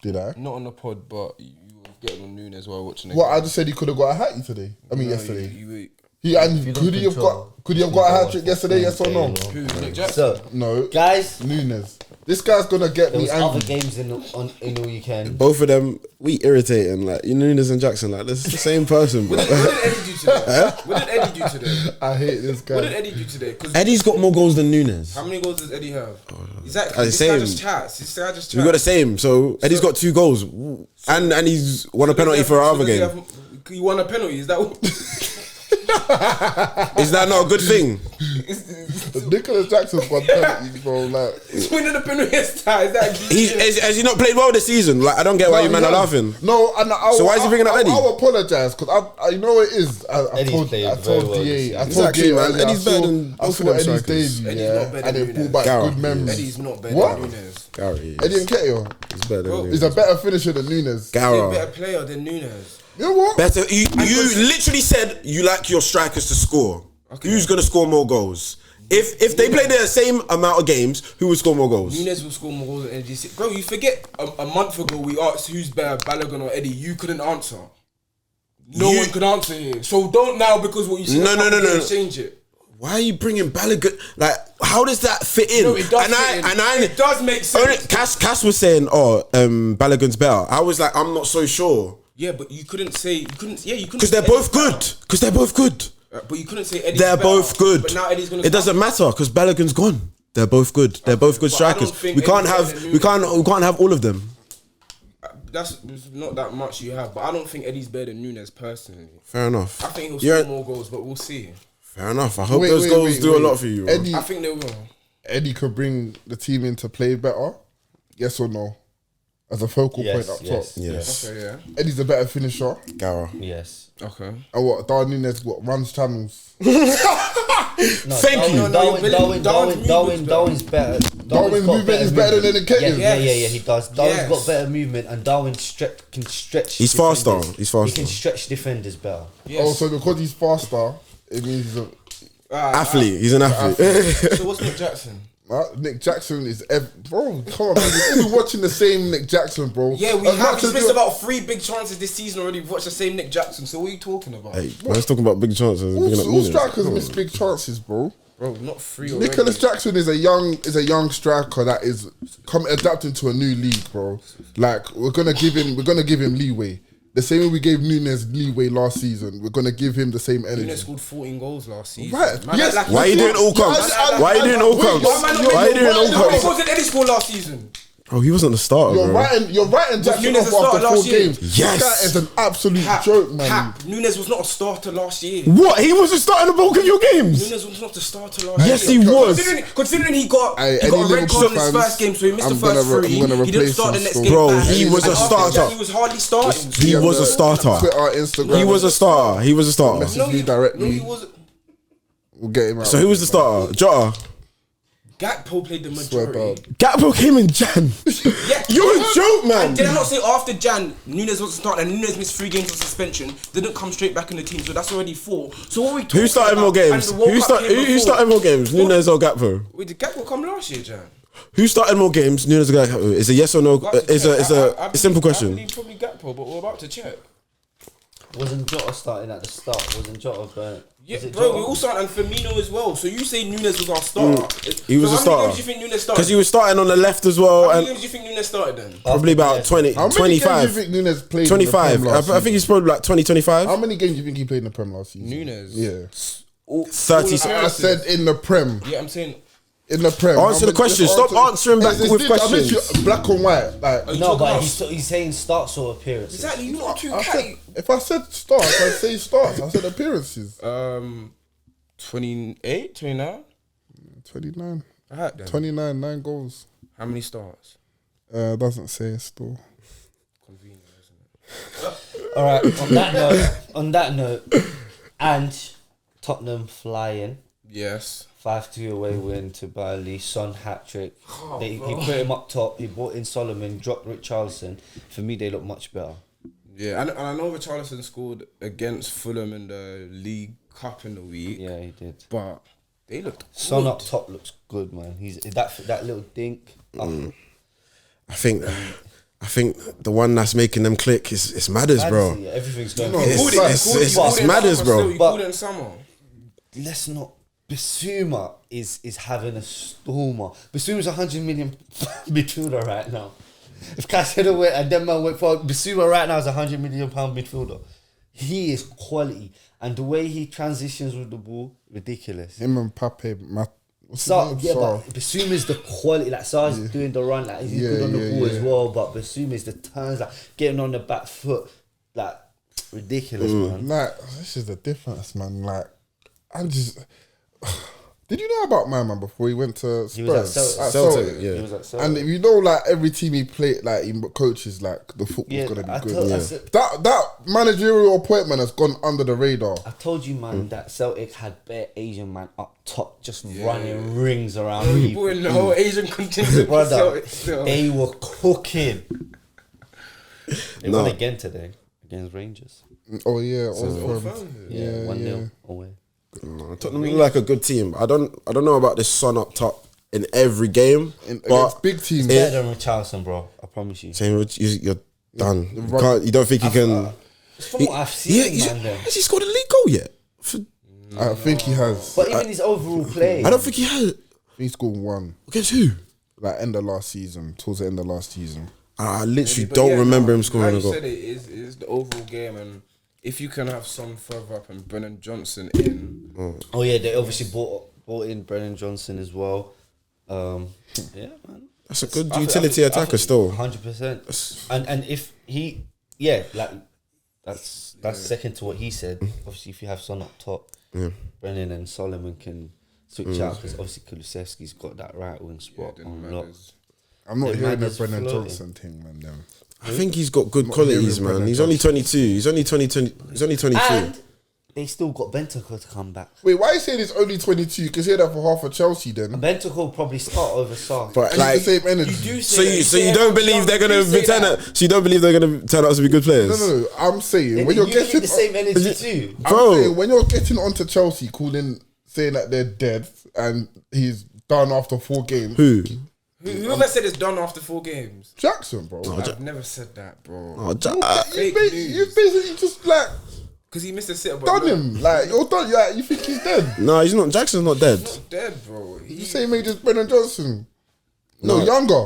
Did I? Not on the pod, but you were getting on Nunez while watching it. Well, I just said he could have got a hattie today. Yesterday. Could he have got a hat-trick yesterday? Yes or no? Who? Nick Jackson? So, no, guys. Nunez. This guy's gonna get me angry. Other games in the weekend. Both of them, we irritating. Like Nunez and Jackson, like this is the same person. Bro. What did Eddie do today? What did Eddie do today? I hate this guy. What did Eddie do today? Eddie's got more goals than Nunez. How many goals does Eddie have? Exactly. This guy just chats. We got the same. So Eddie's got 2 goals, and he's won a penalty for our other game. He won a penalty. Is that what? Is that not a good thing? Nicholas Jackson's won penalties, bro. Like he's winning the penalty. Is that? Has he not played well this season? Like I don't get why you men are laughing. No, so why is he bringing up Eddie? I'll apologise because I know what it is. I told DA. Exactly, man. Eddie's better than both of them strikers. And it brought back good memories. Eddie's not better than Nunez. Eddie Nketiah. He's better than Nunez. He's a better finisher than Nunez. He's a better player than Nunez. You know what? Better. You literally said you like your strikers to score. Okay. Who's gonna score more goals? If they play the same amount of games, who will score more goals? Nunez will score more goals than Eddie. Bro, you forget a month ago we asked who's better, Balogun or Eddie. You couldn't answer. No one could answer here. So don't now because what you said. No. Change it. Why are you bringing Balogun? Like, how does that fit in? No, it does fit in. It does make sense. Cass was saying, Balogun's better. I was like, I'm not so sure. Yeah, but you couldn't say. Because they're both good. But you couldn't say Eddie's They're better, both good. But now Eddie's gonna. It doesn't matter because Balogun's gone. They're both good. They're both good strikers. We can't have all of them. That's not that much you have, but I don't think Eddie's better than Nunez personally. Fair enough. I think he'll score more goals, but we'll see. Fair enough. I hope those goals do a lot for you. Bro. I think they will. Eddie could bring the team into play better. Yes or no? As a focal point up top. Yes. Okay, yeah. Eddie's a better finisher. Gara. Yes. Okay. And what? Darwin Nunez runs channels. Thank you. Darwin's better. Darwin's movement is better than Nketiah's. Yeah, he does. Darwin's got better movement, and Darwin can stretch. He's faster. He can stretch defenders better. Yes. Oh, so because he's faster, it means he's an athlete. He's an athlete. So what's Nick Jackson? Nick Jackson is bro. Come on, man. We've been watching the same Nick Jackson, bro. Yeah, we have. He's missed about 3 big chances this season already. We've watched the same Nick Jackson. So what are you talking about? Hey, let's talk about big chances. All strikers miss big chances, bro. Bro, not 3 already. Nicholas Jackson is a young striker that is adapting to a new league, bro. Like we're gonna give him leeway. The same way we gave Nunez leeway last season, we're gonna give him the same energy. Nunez scored 14 goals last season. Right? Man, yes. Why are you doing all counts? Why are you doing all counts? How many goals did Eddie score last season? Bro, he wasn't the starter, You're bro. writing Jackson Nunes off a starter after 4 last year? games. Yes. That is an absolute joke, man. Nunez was not a starter last year. What? He wasn't starting the bulk of your games? Nunez was not the starter last year. Yes, he was. Considering he got Hey, a any red card on his Liverpool first game, so he missed I'm the first gonna 3. I'm gonna He didn't replace start the him next still. game. Bro, back. he was And a after that, starter. He was hardly starting. He was a starter. Twitter, Instagram. He was a starter. He was a starter. Message me directly. No, he wasn't. We'll get him out. So who was the starter? Jota. Gakpo played the Swear majority. Gakpo came in Jan. Yeah, You're a joke, man. Did I not say after Jan, Nunez wasn't starting, and Nunez missed 3 games of suspension, didn't come straight back in the team, so that's already 4. So what are we talking Who started about? more games? And the World Who Cup came who before. started more games? Nunez or Gakpo? Wait, did Gakpo come last year, Jan? Who started more games? Nunez or Gakpo? Is a yes or no? It's a simple I question. believe probably Gakpo, but we're about to check. Wasn't Jota starting at the start? Wasn't Jota burnt? Yeah, Was it bro, Jota? we all started and Firmino as well. So you say Nunez was our starter. He was so a how starter. many games do you think Nunez started? Because he was starting on the left as well, How many and games do you think Nunez started then? probably about 20, How many games do you 25. think Nunes played 25. in the Prem last I think season? he's probably like 20, 25. How many games do you think he played in the Prem last season? Nunez. Yeah. 30. I said in the Prem. Yeah, I'm saying. In the Prem. Answer the question. Stop answering back with I questions. mentioned black and white. Like, No, talking but about- he's saying starts or appearances. Exactly, you not too I said, catty. if I said starts, I'd say starts. I said appearances. 28, 29? 29. Alright then. 29, 9 goals. How many starts? Doesn't say still. Convenient, isn't it? All right. On that note, and Tottenham flying Yes. 5-2 away win to Burnley. Son hat-trick. He put him up top. He brought in Solomon, dropped Richarlison. For me, they look much better. Yeah, and I know Richarlison scored against Fulham in the League Cup in the week. Yeah, he did. But they looked Son good. up top looks good, man. He's that little dink. I think the one that's making them click is Madders, bro. Yeah, everything's going. It's Madders, bro. You called it in summer. Let's not. Bissouma is having a stormer. Bissouma's 100 million midfielder right now. If Caicedo went and Denman went for Bissouma right now is 100 million pound midfielder. He is quality, and the way he transitions with the ball, ridiculous. Him and Pape, So yeah, but Bissouma is the quality. Like Sar's doing the run, like he's good on the ball as well. But Bissouma is the turns, like getting on the back foot, like ridiculous, man. like, this is the difference, man. Like, I'm just. Did you know about my man before he went to Spurs? He was at Celtic, yeah. He was at Celtic. And if you know, like every team he played, like he coaches, like the football's gonna be good. That managerial appointment has gone under the radar. I told you, man, that Celtic had bare Asian man up top, just running rings around me. People in the whole Asian contingent. Brother, still. they were cooking. They No. won again today against Rangers. Oh yeah, Yeah, 1-0 away. Tottenham look like a good team. I don't know about this Son up top in every game, but against big teams. Better than Richarlison, bro. I promise you. same with you're done. You don't think you can? From what I've seen, man, then. Has he scored a league goal yet? I think he has. But even his overall play, I don't think he has. He scored one, Against who? like end of last season, towards the end of last season. I literally But don't yeah, remember no, him scoring how a goal. you said it is the overall game, and if you can have Son further up and Brennan Johnson in, oh yeah, they obviously bought in Brennan Johnson as well. Yeah, man. That's a good utility attacker still. 100%. And if he, yeah, like that's second to what he said. Obviously, if you have Son up top, Brennan and Solomon can switch out because obviously Kulusevski's got that right wing spot on lock. I'm not The hearing the madness Brennan floating. Johnson thing, man. Them. I think he's got good qualities, hearing man. Brennan He's only 22. He's only 22. He's only 22. And they still got Bentancur to come back. Wait, why are you saying he's only 22? You can say that for half of Chelsea then. Bentancur will probably start over Sarr. But And like, it's the same energy. so you don't believe they're gonna turn out? So you don't believe they're gonna turn out to be good players? No. I'm saying when you you're getting need the same energy too. I'm Bro. saying when you're getting onto Chelsea, saying that they're dead and he's done after 4 games. Who? whoever said it's done after 4 games. Jackson, bro. I've never said that, bro. Oh, Fake You news. basically just like Because he missed a sitter, but done him. Like you're done. Like you think he's dead. No, he's not. Jackson's not dead. He's not dead, bro. The same age as Brennan Johnson. No, younger.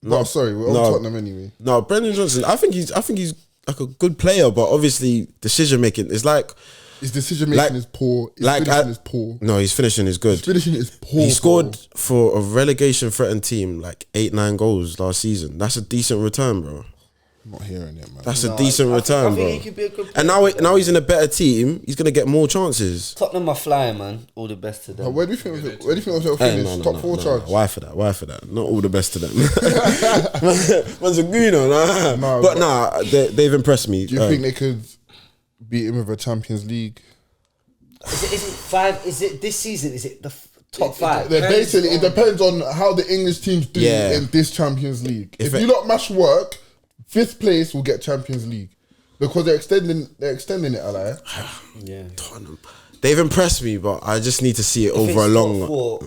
No, sorry, we're on Tottenham anyway. No, Brendan Johnson. I think he's like a good player, but obviously decision making is like His decision making is poor. His finishing is poor. No, his finishing is good. His finishing is poor. He scored for a relegation threatened team like 8-9 goals last season. That's a decent return, bro. I'm not hearing it, man. That's a decent return, I think bro. he could be a good And player, now he's in a better team. He's gonna get more chances. Tottenham are flying, man. All the best to them. Where do you think it'll Hey, finish? Top 4 charge? Why for that? Why for that? Not all the best to them. Man's a gooner, nah. But nah, they've impressed me. Do you think they could beat him with a Champions League? Is it 5? Is it this season? Is it the top 5? It depends on how the English teams do in this Champions League. If you lot match work, 5th place will get Champions League because they're extending it. Like. Yeah. Tottenham. They've impressed me, but I just need to see it over a long. 4,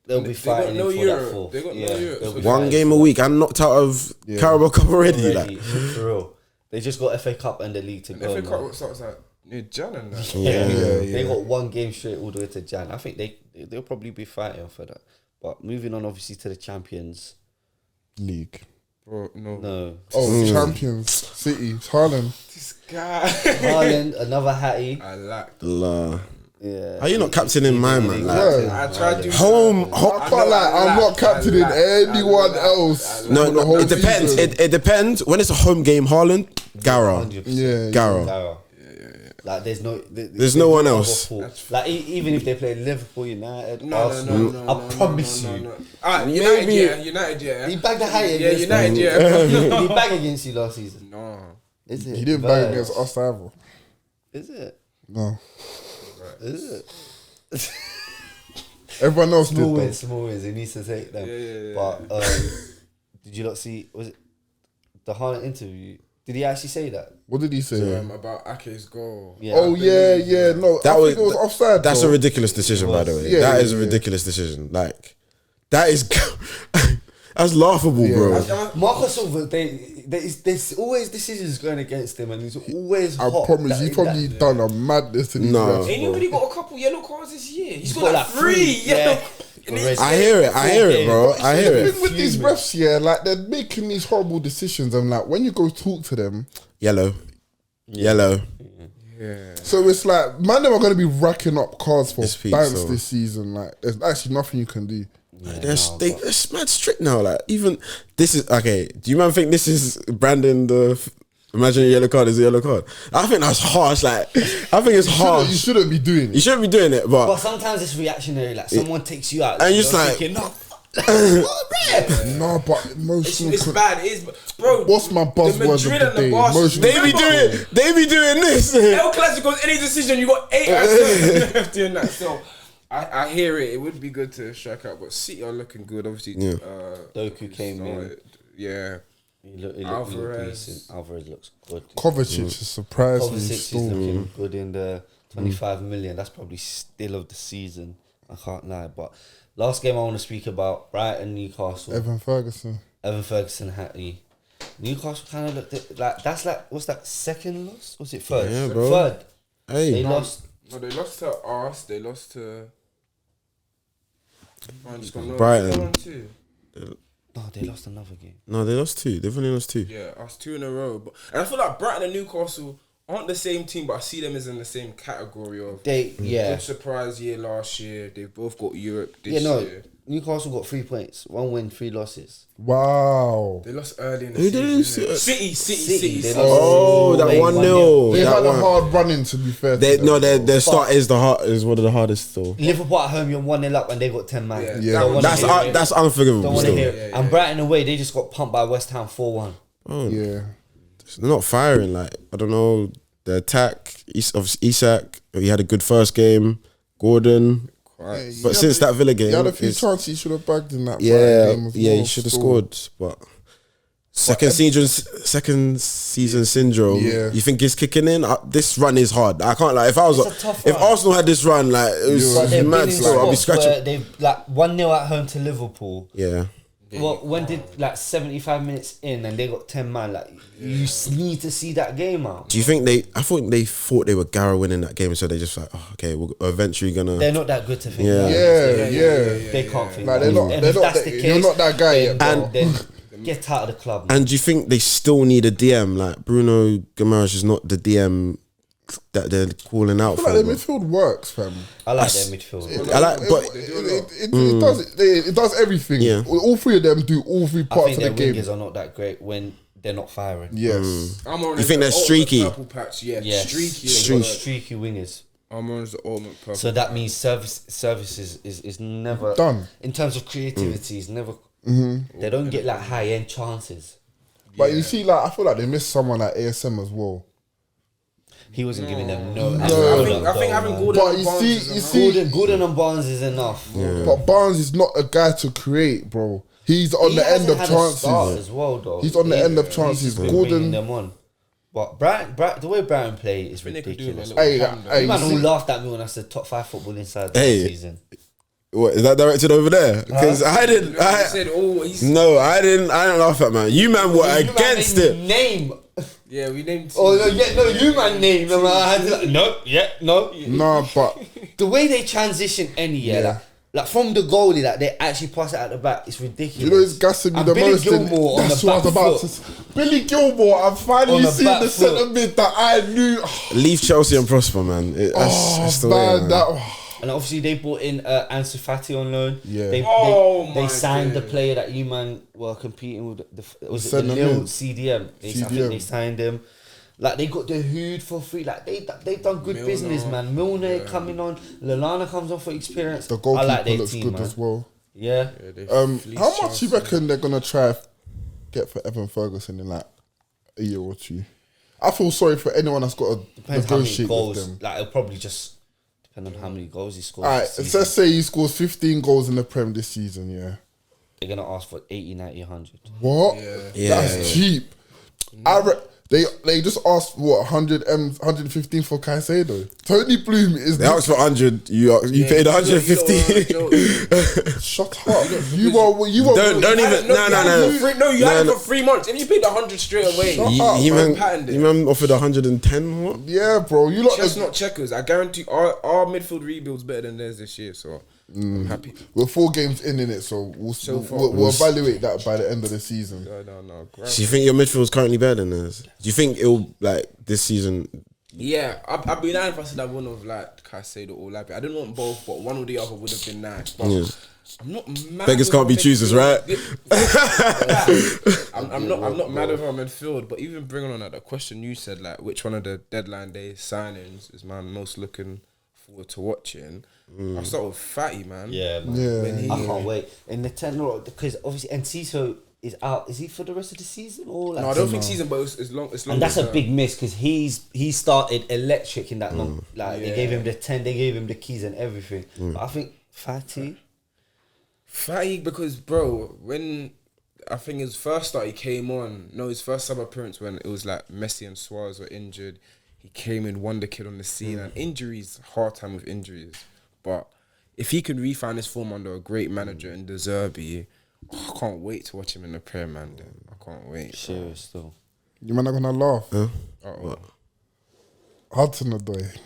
they'll be fighting no for Euro. that 4. They got no Euro. One game a week. I'm knocked out of Carabao Cup already. Like. For real. They just got FA Cup and the league to go. FA Cup what starts at Jan and that. Yeah. They got one game straight all the way to Jan. I think they'll probably be fighting for that. But moving on, obviously, to the Champions League. Bro, no. Champions City, Haaland. This guy. Haaland, another Hattie. I like Yeah. Are you not captaining my man? Like, Yeah. I tried to home. I can't lie, I'm not captaining anyone else. No, the whole it depends. season. It depends. When it's a home game, Haaland, Gara. 100%. Yeah. Gara. Like there's no one else. Like even if they play Liverpool, United, No. I promise you. United, yeah. He bagged a high Yeah, against United, them. yeah. Did he bag against you last season? No. Is it? He didn't bang against us either. Is it? No. Is it? Everyone else did. Small wins. He needs to take them. Yeah. But did you not see? Was it the Haaland interview? Did he actually say that? What did he say? About Ake's goal. Yeah. Oh yeah. No, That I was think it was offside. That's though. a ridiculous decision, by the way. Yeah, That is a yeah. ridiculous decision. Like, that is that's laughable, bro. Marcus Silva, there's always decisions going against him, and he's always. I hot. promise, he's probably done a madness to these No. refs, Ain't bro. nobody got a couple yellow cards this year? He's got got like like 3 yellow. I hear it, bro. I hear The it. thing with these refs, like they're making these horrible decisions, and like when you go talk to them, Yellow. so it's like man, them are going to be racking up cards for It's peak, bounce so. this season. Like there's actually nothing you can do. They're mad strict now. Like, even this is okay. Do you man think this is Brandon the imagine a yellow card is a yellow card? I think that's harsh. Like, I think it's harsh. You shouldn't be doing You it. shouldn't be doing it, but But sometimes it's reactionary. Like someone takes you out, and you're just you're like, thinking, no. No, but emotional. It's bad. It is, bro. What's my buzzword the Madrid of the and day? Barca- Emotional. they be doing this. El Clasico's any decision, you got 8 out of 7 doing that. So I hear it. It would be good to strike out, but City are looking good. Obviously, Doku came in. Yeah. He looked Alvarez. decent. Alvarez looks good. Kovacic has surprised me Kovacic is still. looking good in the 25 million. That's probably still of the season. I can't lie. But last game I want to speak about, Brighton, Newcastle. Evan Ferguson. Evan Ferguson, Hattie. Newcastle kind of looked like that's like what's that second loss? Was it third? Yeah, bro. Third. Hey, They lost. No, they lost to us. They lost to Brighton. No, they lost another game. No, they lost 2. They've only lost 2. Yeah, us 2 in a row. But and I feel like Brighton and Newcastle aren't the same team, but I see them as in the same category of good surprise year last year. They've both got Europe this year. Newcastle got 3 points, 1 win, 3 losses. Wow. They lost early in the Who did season. they lose to? City. They Oh, lost that 1-0. 1-0. They That had a one. hard run-in, to be fair. Their start is one of the hardest though. Liverpool at home, you're 1-0 up and they got 10 man. Yeah. Don't wanna That's hear it. that's unforgivable. Don't want to Still. hear it. And Brighton away, they just got pumped by West Ham 4-1. Yeah. They're not firing. Like, I don't know, the attack. Isak, he had a good first game. Gordon, but since that Villa game, He had a few chances he should have bagged in that yeah, game as yeah, well, he should have still. scored. But second season syndrome. Yeah. You think it's kicking in? This run is hard. I can't like if It's a tough run. Arsenal had this run, like it was But they've been mad. in Still, I'll be spots where scratching. they've like 1-0 at home to Liverpool. Yeah. Well, when did like 75 minutes in and they got 10 man? Like you need to see that game out. Do you think I thought they thought they were Gara winning that game, so they just like, oh, okay, we're eventually gonna. They're not that good to think. Yeah. that. Yeah. They can't think. Like, that. they're not- And they're if not that's that- the you're case, not that guy yet, bro. Then get out of the club. Man. And do you think they still need a DM? Like Bruno Guimaraes is not the DM that they're calling out I feel for. like their bro. midfield works, fam. I like their midfield. I like, but It does everything. Yeah. All three of them do all three I parts think of the their game. wingers are not that great when they're not firing. Yes. You think they're streaky? Purple patch, yeah, Yeah, streaky. streaky wingers. Armour's the ultimate purple. So that means service is never Done. in terms of creativity. Is never. They don't get like high end chances. But you see, like I feel like they missed someone at ASM as well. He wasn't giving them no. I think having Gordon But and you Barnes see, is you enough. see, Gordon and Barnes is enough. but Barnes is not a guy to create, bro. He's on the end of chances. As well, though. He's on the end of chances. He's been Gordon, bringing them on. But the way Brighton play is think they could do a ridiculous. little hey, cam, though. hey, You man you all see- laughed at me when I said top 5 footballing side this Hey. season. what is that directed over there? Because I didn't. He I said, "Oh, he's no, I didn't. I didn't laugh at man. You man were You man against made it. me Name. yeah." We named. Oh no, yeah, no, you man name. I had to like, no, yeah, no. nah, but The way they transition any year, like from the goalie, like they actually pass it at the back, it's ridiculous. you know it's gassing me And the Billy most. Gilmore on That's the what I was back about foot. to say. Billy Gilmore, I've On finally the seen back the foot. centre mid that I knew. Leave Chelsea and prosper, man. That's the way. Man, Man. that. And obviously they brought in Ansu Fati on loan. Yeah. They signed the player that you man were competing with. Was it the Send them Lille in. CDM? I think CDM. they signed him. Like they got the Hood for free. Like they've done good business, man. Milner coming on. Lallana comes on for experience. The I goalkeeper like their looks team, good man. as well. Yeah. How much you reckon they're gonna try get for Evan Ferguson in like a year or two? I feel sorry for anyone that's got to Depends how many negotiate with goals. them. Like it'll probably just depend on how many goals he scores. Alright, this season. let's say he scores 15 goals in the Prem this season. Yeah. They're gonna ask for 80, 90, 100. What? Yeah. That's cheap. They just asked what 115 for Caicedo. Tony Bloom is They asked for 100. You paid 150. shut up. You were Don't even. No. No, you had it for 3 months. If you paid 100 straight away, You patterned it. man offered 110. What? Yeah, bro. You lot. Chestnut checkers. I guarantee our midfield rebuild's better than theirs this year. So I'm happy. We're 4 games in it, so we'll evaluate that by the end of the season. No. Do you think your midfield's currently better than theirs? Do you think it'll like this season? Yeah, I'd be lying if I said I wouldn't have liked Caicedo or Labi. I didn't want both, but one or the other would have been nice. But I'm not mad. Beggars with can't be our choosers, midfield. I'm not mad with our midfield, but even bringing on that the question you said, like which one of the deadline day signings is man most looking forward to watching? I'll start with Fatty, man. Yeah, man. Yeah. When he, I can't wait. In the 10 because obviously Enciso is out. Is he for the rest of the season or like? no, I don't think season, but it's long. And that's a big miss because he started electric in that long. Like they Yeah. gave him the 10, they gave him the keys and everything. But I think Fatty. Fatty, because bro, when I think his first start, he came on. No, his first sub appearance when it was like Messi and Suarez were injured. He came in, wonder kid on the scene, and injuries, hard time with injuries. But if he can refine his form under a great manager in De Zerbi, I can't wait to watch him in the Premier, man. I can't wait. Serious though. You man are gonna laugh. Uh-oh. Hudson Odoi.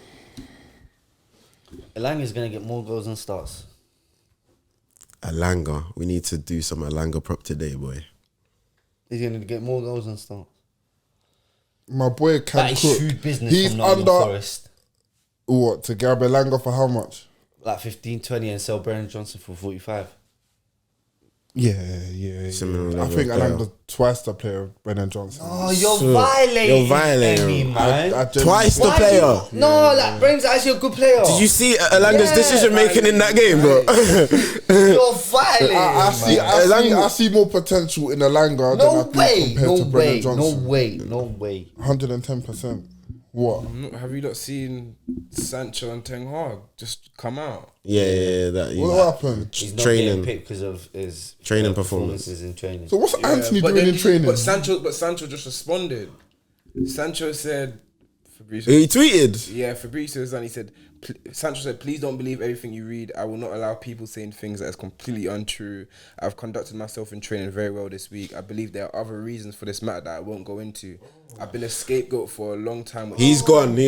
Elanga's gonna get more goals than starts. Alanga. We need to do some Alanga prop today, boy. He's gonna get more goals than starts. My boy can That is cook. shrewd business He's from Nottingham under Forest. what to grab Elanga for how much? Like 15, 20 and sell Brennan Johnson for 45. Yeah. Similar I level think of player. Elanga's twice the player of Brennan Johnson. Oh, you're So, violating. you're violating me, him. man. I Twice the Why player. do you- No, like Bren's actually a good player. Did you see Alanga's Yeah, decision making in that game, bro? You're violating. I see more potential in Elanga than I No do way. compared No to Brennan way. No Johnson. way. No way. 110%. What? Have you not seen Sancho and Ten Hag just come out? Yeah, that. What happened? He's not Training. getting picked because of his Training performances in training. So what's Anthony but doing then in training? But Sancho just responded. Sancho said, Fabrizio. He tweeted. Yeah, Fabrizio was done. He said, Sancho said, please don't believe everything you read. I will not allow people saying things that is completely untrue. I've conducted myself in training very well this week. I believe there are other reasons for this matter that I won't go into. I've been a scapegoat for a long time. He's gone, man.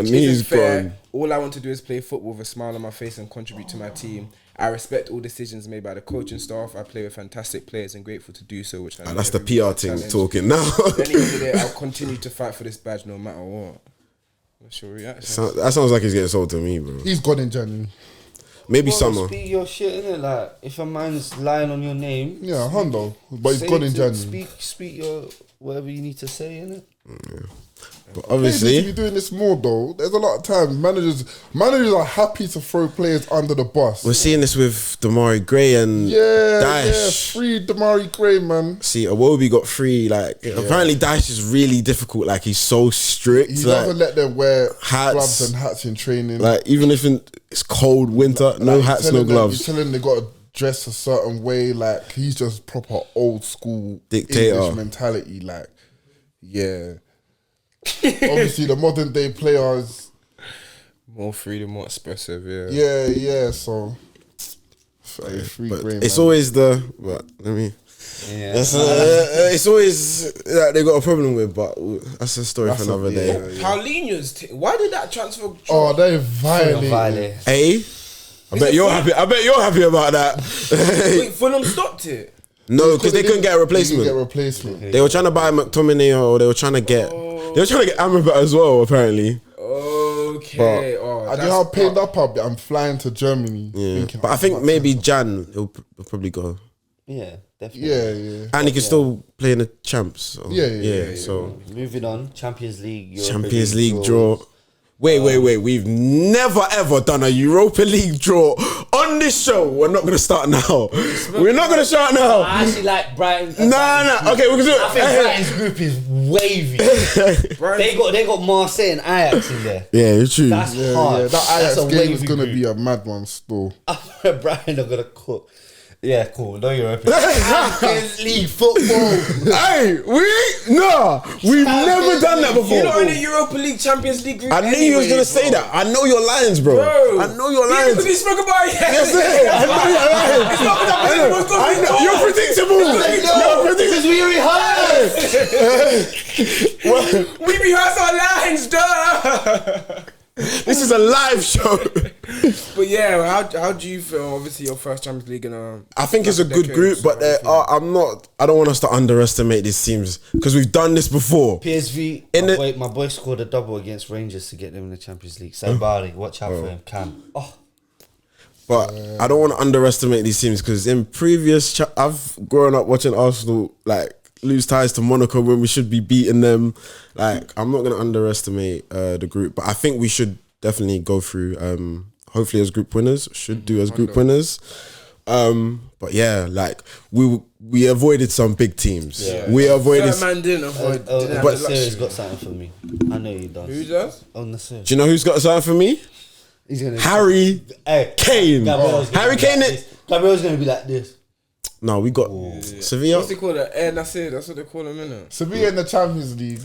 Which He's isn't fair. gone. All I want to do is play football with a smile on my face and contribute to my team. I respect all decisions made by the coaching staff. I play with fantastic players and grateful to do so. Which I know That's the every PR team challenge. talking now. At the end of the day, I'll continue to fight for this badge no matter what. What's your reaction? That sounds like he's getting sold to me, bro. He's gone in January. Maybe Well, summer. Speak your shit, innit? Like, if a man's lying on your name, Yeah, Hondo. But he's say gone in to- January. Speak your whatever you need to say, innit? But Players need to be obviously, doing this more though. There's a lot of times managers are happy to throw players under the bus. we're seeing this with Damari Gray and Yeah, Dash. free Damari Gray, man. See, Iwobi got free. Like, apparently Dash is really difficult. Like, he's so strict. He like, doesn't let them wear hats. gloves and hats in training. like, even if it's cold winter, no Like, hats, he's no telling them- gloves. He's telling them they got to dress a certain way. Like, he's just proper old school Dictator. English mentality. Like, yeah. Obviously, the modern day players. More freedom, more expressive, yeah. Yeah. So, free But Gray, it's man. always the. But let me. Yeah. It's always that they got a problem with, but that's a story That's for another day. Paulinho's. Why did that transfer? Oh, they violated. Violate. Hey, I bet you're happy. I bet you're happy about that. Wait, Fulham stopped it. No, because they couldn't get a They replacement. didn't get a replacement. They were trying to buy McTominay, or they were trying to get. They were trying to get Amrabat as well, apparently. Okay. I do how paid up I'll be. I'm flying to Germany. Yeah, thinking but I think maybe Jan he'll probably go, Yeah, definitely. Yeah. and he can still play in the champs. So. Yeah. So Moving on, Champions League. Europa Champions League draw. Wait. We've never ever done a Europa League draw on this show. We're not gonna start now. We're not gonna start now. I actually like Brighton. No. Okay, we can do it. I think Brighton's group is wavy. they got Marseille and Ajax in there. Yeah, it's true. That's Yeah, hard. that Ajax That's a game is wavy gonna group. be a mad one still. Brighton are gonna cook. Yeah, cool. No Europa. Champions League football. Hey, we've never done that before. You're not in the Europa League, Champions League group. I knew you was gonna say that. I know your lines, bro. I know your lines. We spoke about it. Yes, I know your lines. I know. You're predictable. You're predictable. We already heard. We rehearse our lines, duh. This is a live show. But yeah, how do you feel? Obviously, your first Champions League, and I think it's a good group, but I don't want us to underestimate these teams because we've done this before. PSV, my boy scored a double against Rangers to get them in the Champions League. Sabari, watch out for him. Cam. Oh, But I don't want to underestimate these teams because in previous, I've grown up watching Arsenal like lose ties to Monaco when we should be beating them. Like, I'm not going to underestimate the group, but I think we should definitely go through. Hopefully, as group winners, should do as group winners. But yeah, like we avoided some big teams. Yeah. We avoided. certain man didn't avoid. didn't have but- the Nasir's luxury. got something for me. I know he does. Who does? Oh, Nasir. Do you know who's got something for me? He's gonna. Harry Hey, Kane. Gabriel's gonna Harry be Kane. Like this. Gabriel's gonna be like this. No, we got Sevilla. What's they call it? That's it. That's what they call him, innit? Sevilla in the Champions League.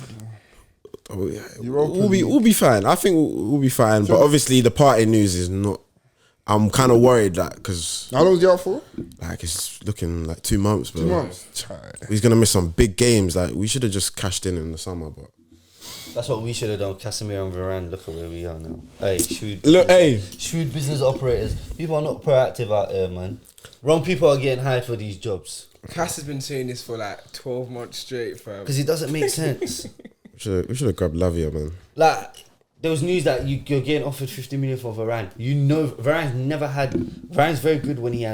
Oh, yeah. Europa We'll be fine. I think we'll be fine. But obviously, the party news is not. I'm kind of worried that because How long was he out for? like it's looking like 2 months, bro. 2 months. Chai. He's gonna miss some big games. Like we should have just cashed in the summer, but That's what we should have done. Casemiro and Varane. Look at where we are now. Hey, shrewd business operators. People are not proactive out there, man. Wrong people are getting hired for these jobs Cass has been saying this for like 12 months straight, fam. because it doesn't make sense. we should have grabbed Lavia, man. Like, there was news that you're getting offered 50 million for Varane. You know, Varane's very good when he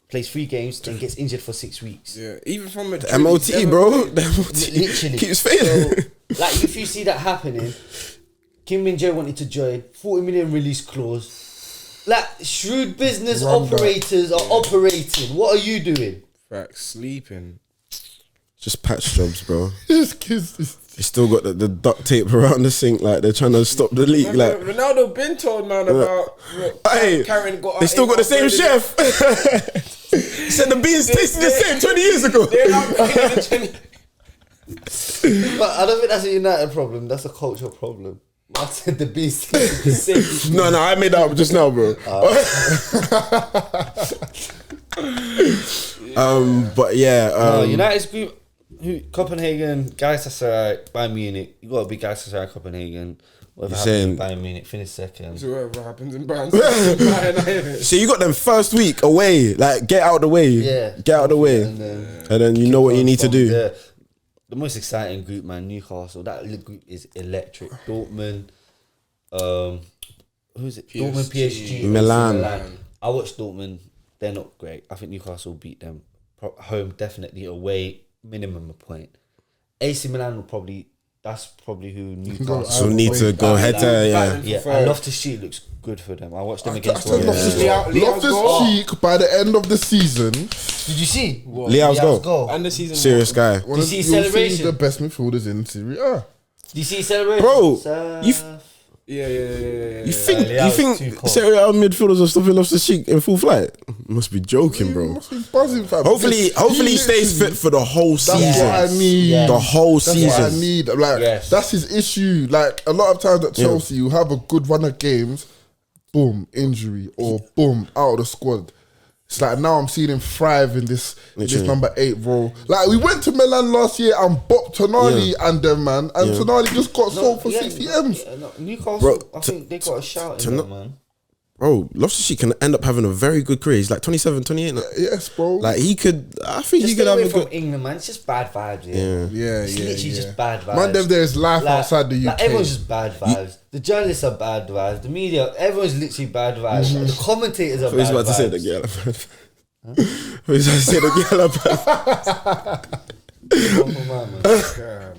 plays 3 games and gets injured for 6 weeks. Yeah, even from a MOT, bro. The MOT Literally. keeps failing. So, like, if you see that happening, Kim Min-jae wanted to join, 40 million release clause. Like, shrewd business operators are operating. What are you doing? Facts, sleeping. Just patch jobs, bro. This kid's They still got the duct tape around the sink, like they're trying to stop the leak. Like, Ronaldo been told, man, about hey, Karen got. they still got the same chef. He said the beans tasted the same 20 years ago. They're upgrading the But I don't think that's a United problem. That's a cultural problem. I said the beast is the same. No, I made that up just now, bro. But yeah, United's group, Copenhagen, Galatasaray, Bayern Munich. You got to beat Galatasaray, Copenhagen. Whatever happens saying- in Bayern Munich, finish second. So whatever happens in Bayern. so you got them first week away, like get out of the way, Yeah, get out of the way, And and then you know what you need to do. The most exciting group, man, Newcastle. That group is electric. Dortmund, Who's it? Dortmund, PSG, Milan. I watched Dortmund. They're not great. I think Newcastle beat them. Home definitely, away minimum a point. AC Milan will probably. That's probably who Newcastle. So need to go head to head. Yeah, and Loftus-Cheek looks good for them. I watched them against. Loftus-Cheek by the end of the season. Did you see Leao's goal? And the season. Serious guy. Did you see celebration? The best midfielders in Serie A. Did you see celebration? Bro, Yeah. You think Serie A midfielders are stopping Loftus-Cheek in full flight? Must be joking, bro. Must be buzzing, fam. Hopefully he stays fit for the whole season. That's what I need. The whole That's season. what I need. Like that's his issue. Like a lot of times at Chelsea, you have a good run of games, boom, injury, or boom, out of the squad. It's like now I'm seeing him thrive in this number 8 role. Like we went to Milan last year and bopped Tonali and them, man. And Tonali just got sold for 60 M's. Newcastle, Bro, I think they got a shout in them, man. Bro, Loftus-Cheek can end up having a very good career. He's like 27, 28. Yes, bro. Like he could, I think Just he could stay have away a from good. England, man. It's just bad vibes. Yeah, It's literally just bad vibes. Man, there's life outside the UK. Like everyone's just bad vibes. The journalists are bad vibes. The media, everyone's literally bad vibes. Like, the commentators are bad vibes. Who's about to say the girl? Who's about to say the girl?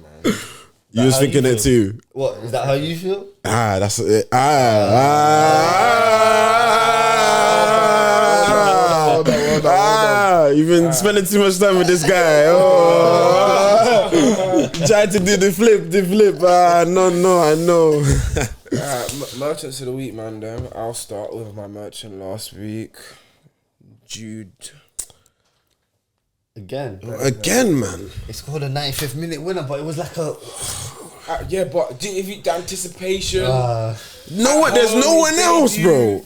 You was thinking it too. What, is that how you feel? That's it. You've been spending too much time with this guy. Trying to do the flip. No, I know. Merchants of the week, man. Then I'll start with my merchant last week, Jude. Again, man. He scored a 95th minute winner, but it was like a. Yeah, but if you the anticipation, There's no one else, bro.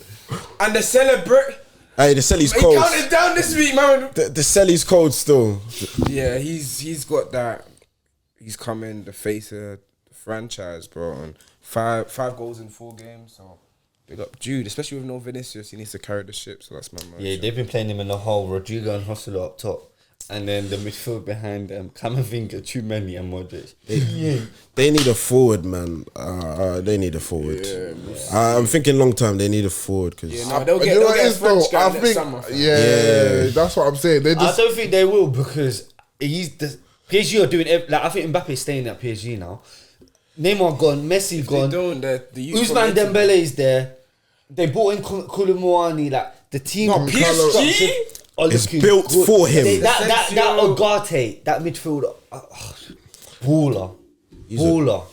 And the celebrate. Hey, the Selly's He cold. counted down this week, man. The Selly's cold still. Yeah, he's got that. He's coming the face of the franchise, bro. And five goals in 4 games. So big up Jude, especially with no Vinicius. He needs to carry the ship. So that's my merchant. Yeah, they've been playing him in the hole. Rodrigo and Hostel up top. And then the midfield behind them, Camavinga, Tchouameni and Modric. They need a forward, man. They need a forward. I'm thinking long term. They need a forward because they'll get a French guy next summer. That's what I'm saying. I don't think they will because PSG are doing. Like I think Mbappe's staying at PSG now. Neymar gone, Messi gone. Ousmane Dembele is there. They bought in Koulibaly. Like the team. No, PSG. It's built for him. That Ugarte, that midfielder, baller.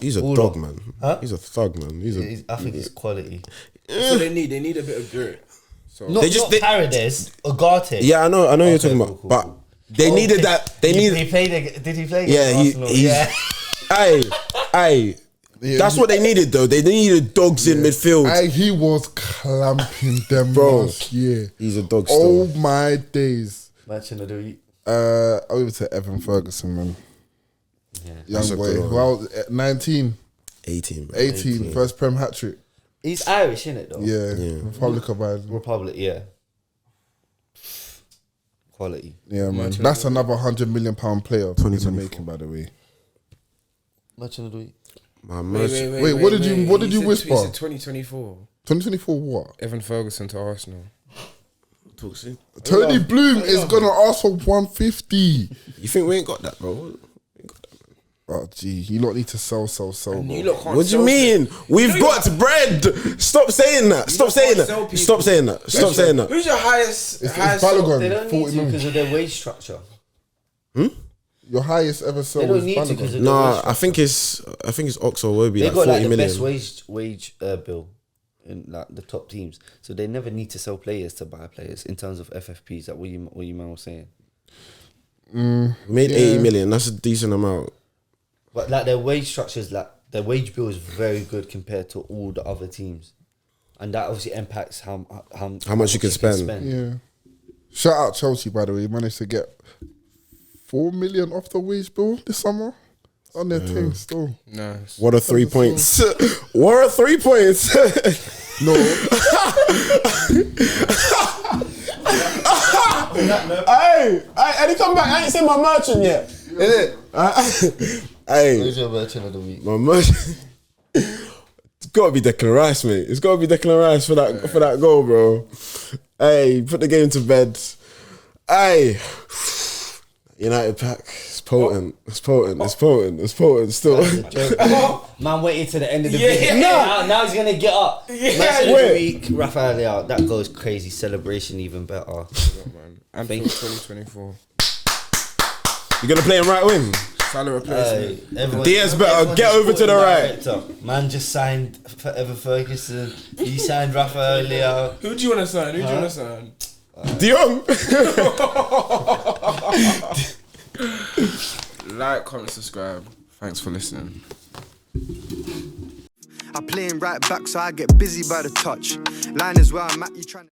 He's a dog, man. Huh? He's a thug, man. I think it's quality. So they need a bit of grit. So Not Paredes, Ugarte. Yeah, I know you're talking about, cool. but they needed that. They needed. He played. Did he play? Yeah, Aye. That's what they needed, though. They needed dogs in midfield. He was clamping them last year. He's a dog still. Oh my days. Merchant of the week. I'll give it to Evan Ferguson, man. Young boy. Well, 19. 18. 18. First Prem hat-trick. He's Irish, isn't it, though? Yeah. Republic of Ireland. Republic, yeah. Quality. Yeah, man. That's another £100 million player in the making, by the way. Merchant of the week. Wait, what did you whisper? He said 2024. 2024 what? Evan Ferguson to Arsenal. Tony Bloom is gonna ask for 150. You think we ain't got that, bro? Oh gee, you lot need to sell, bro. What do you mean? We've got bread. Stop saying that. Stop saying that. Who's your highest? It's highest Balogun, They don't 40 need to million. because of their wage structure. Your highest ever sold They don't was need to because Balogun. of their wage Nah, structure. I think it's Oxo will be They like got 40 like the million. best wage bill in like the top teams, so they never need to sell players to buy players in terms of FFPs. Like what you man was saying. Made 80 million. That's a decent amount. But like their wage structures, like their wage bill is very good compared to all the other teams, and that obviously impacts how much you can spend. Yeah. Shout out Chelsea, by the way. Managed to get 4 million off the wage bill this summer on their team still. Nice. What are 3 points? What are 3 points? No. Hey, Eddie, come back. I ain't seen my merchant yet. Is it? Hey, Who's your merchant of the week? my merchant. It's got to be Declan Rice, mate. It's got to be Declan Rice for that goal, bro. Hey, put the game to bed. Hey, United pack. It's potent. It's potent. It's potent. It's potent. Still. Man waited to the end of the video. Now he's gonna get up. Match of the week, Rafael Leao. That goes crazy. Celebration even better. And for 2024. You're gonna play him right wing. Salah replacement. Diaz better get over to the right. Man just signed Forever Ferguson. He signed Rafael Leao. Who do you want to sign? De Jong. Like, comment, subscribe. Thanks for listening. I play him right back, so I get busy by the touch. Line is where I'm at, you trying to...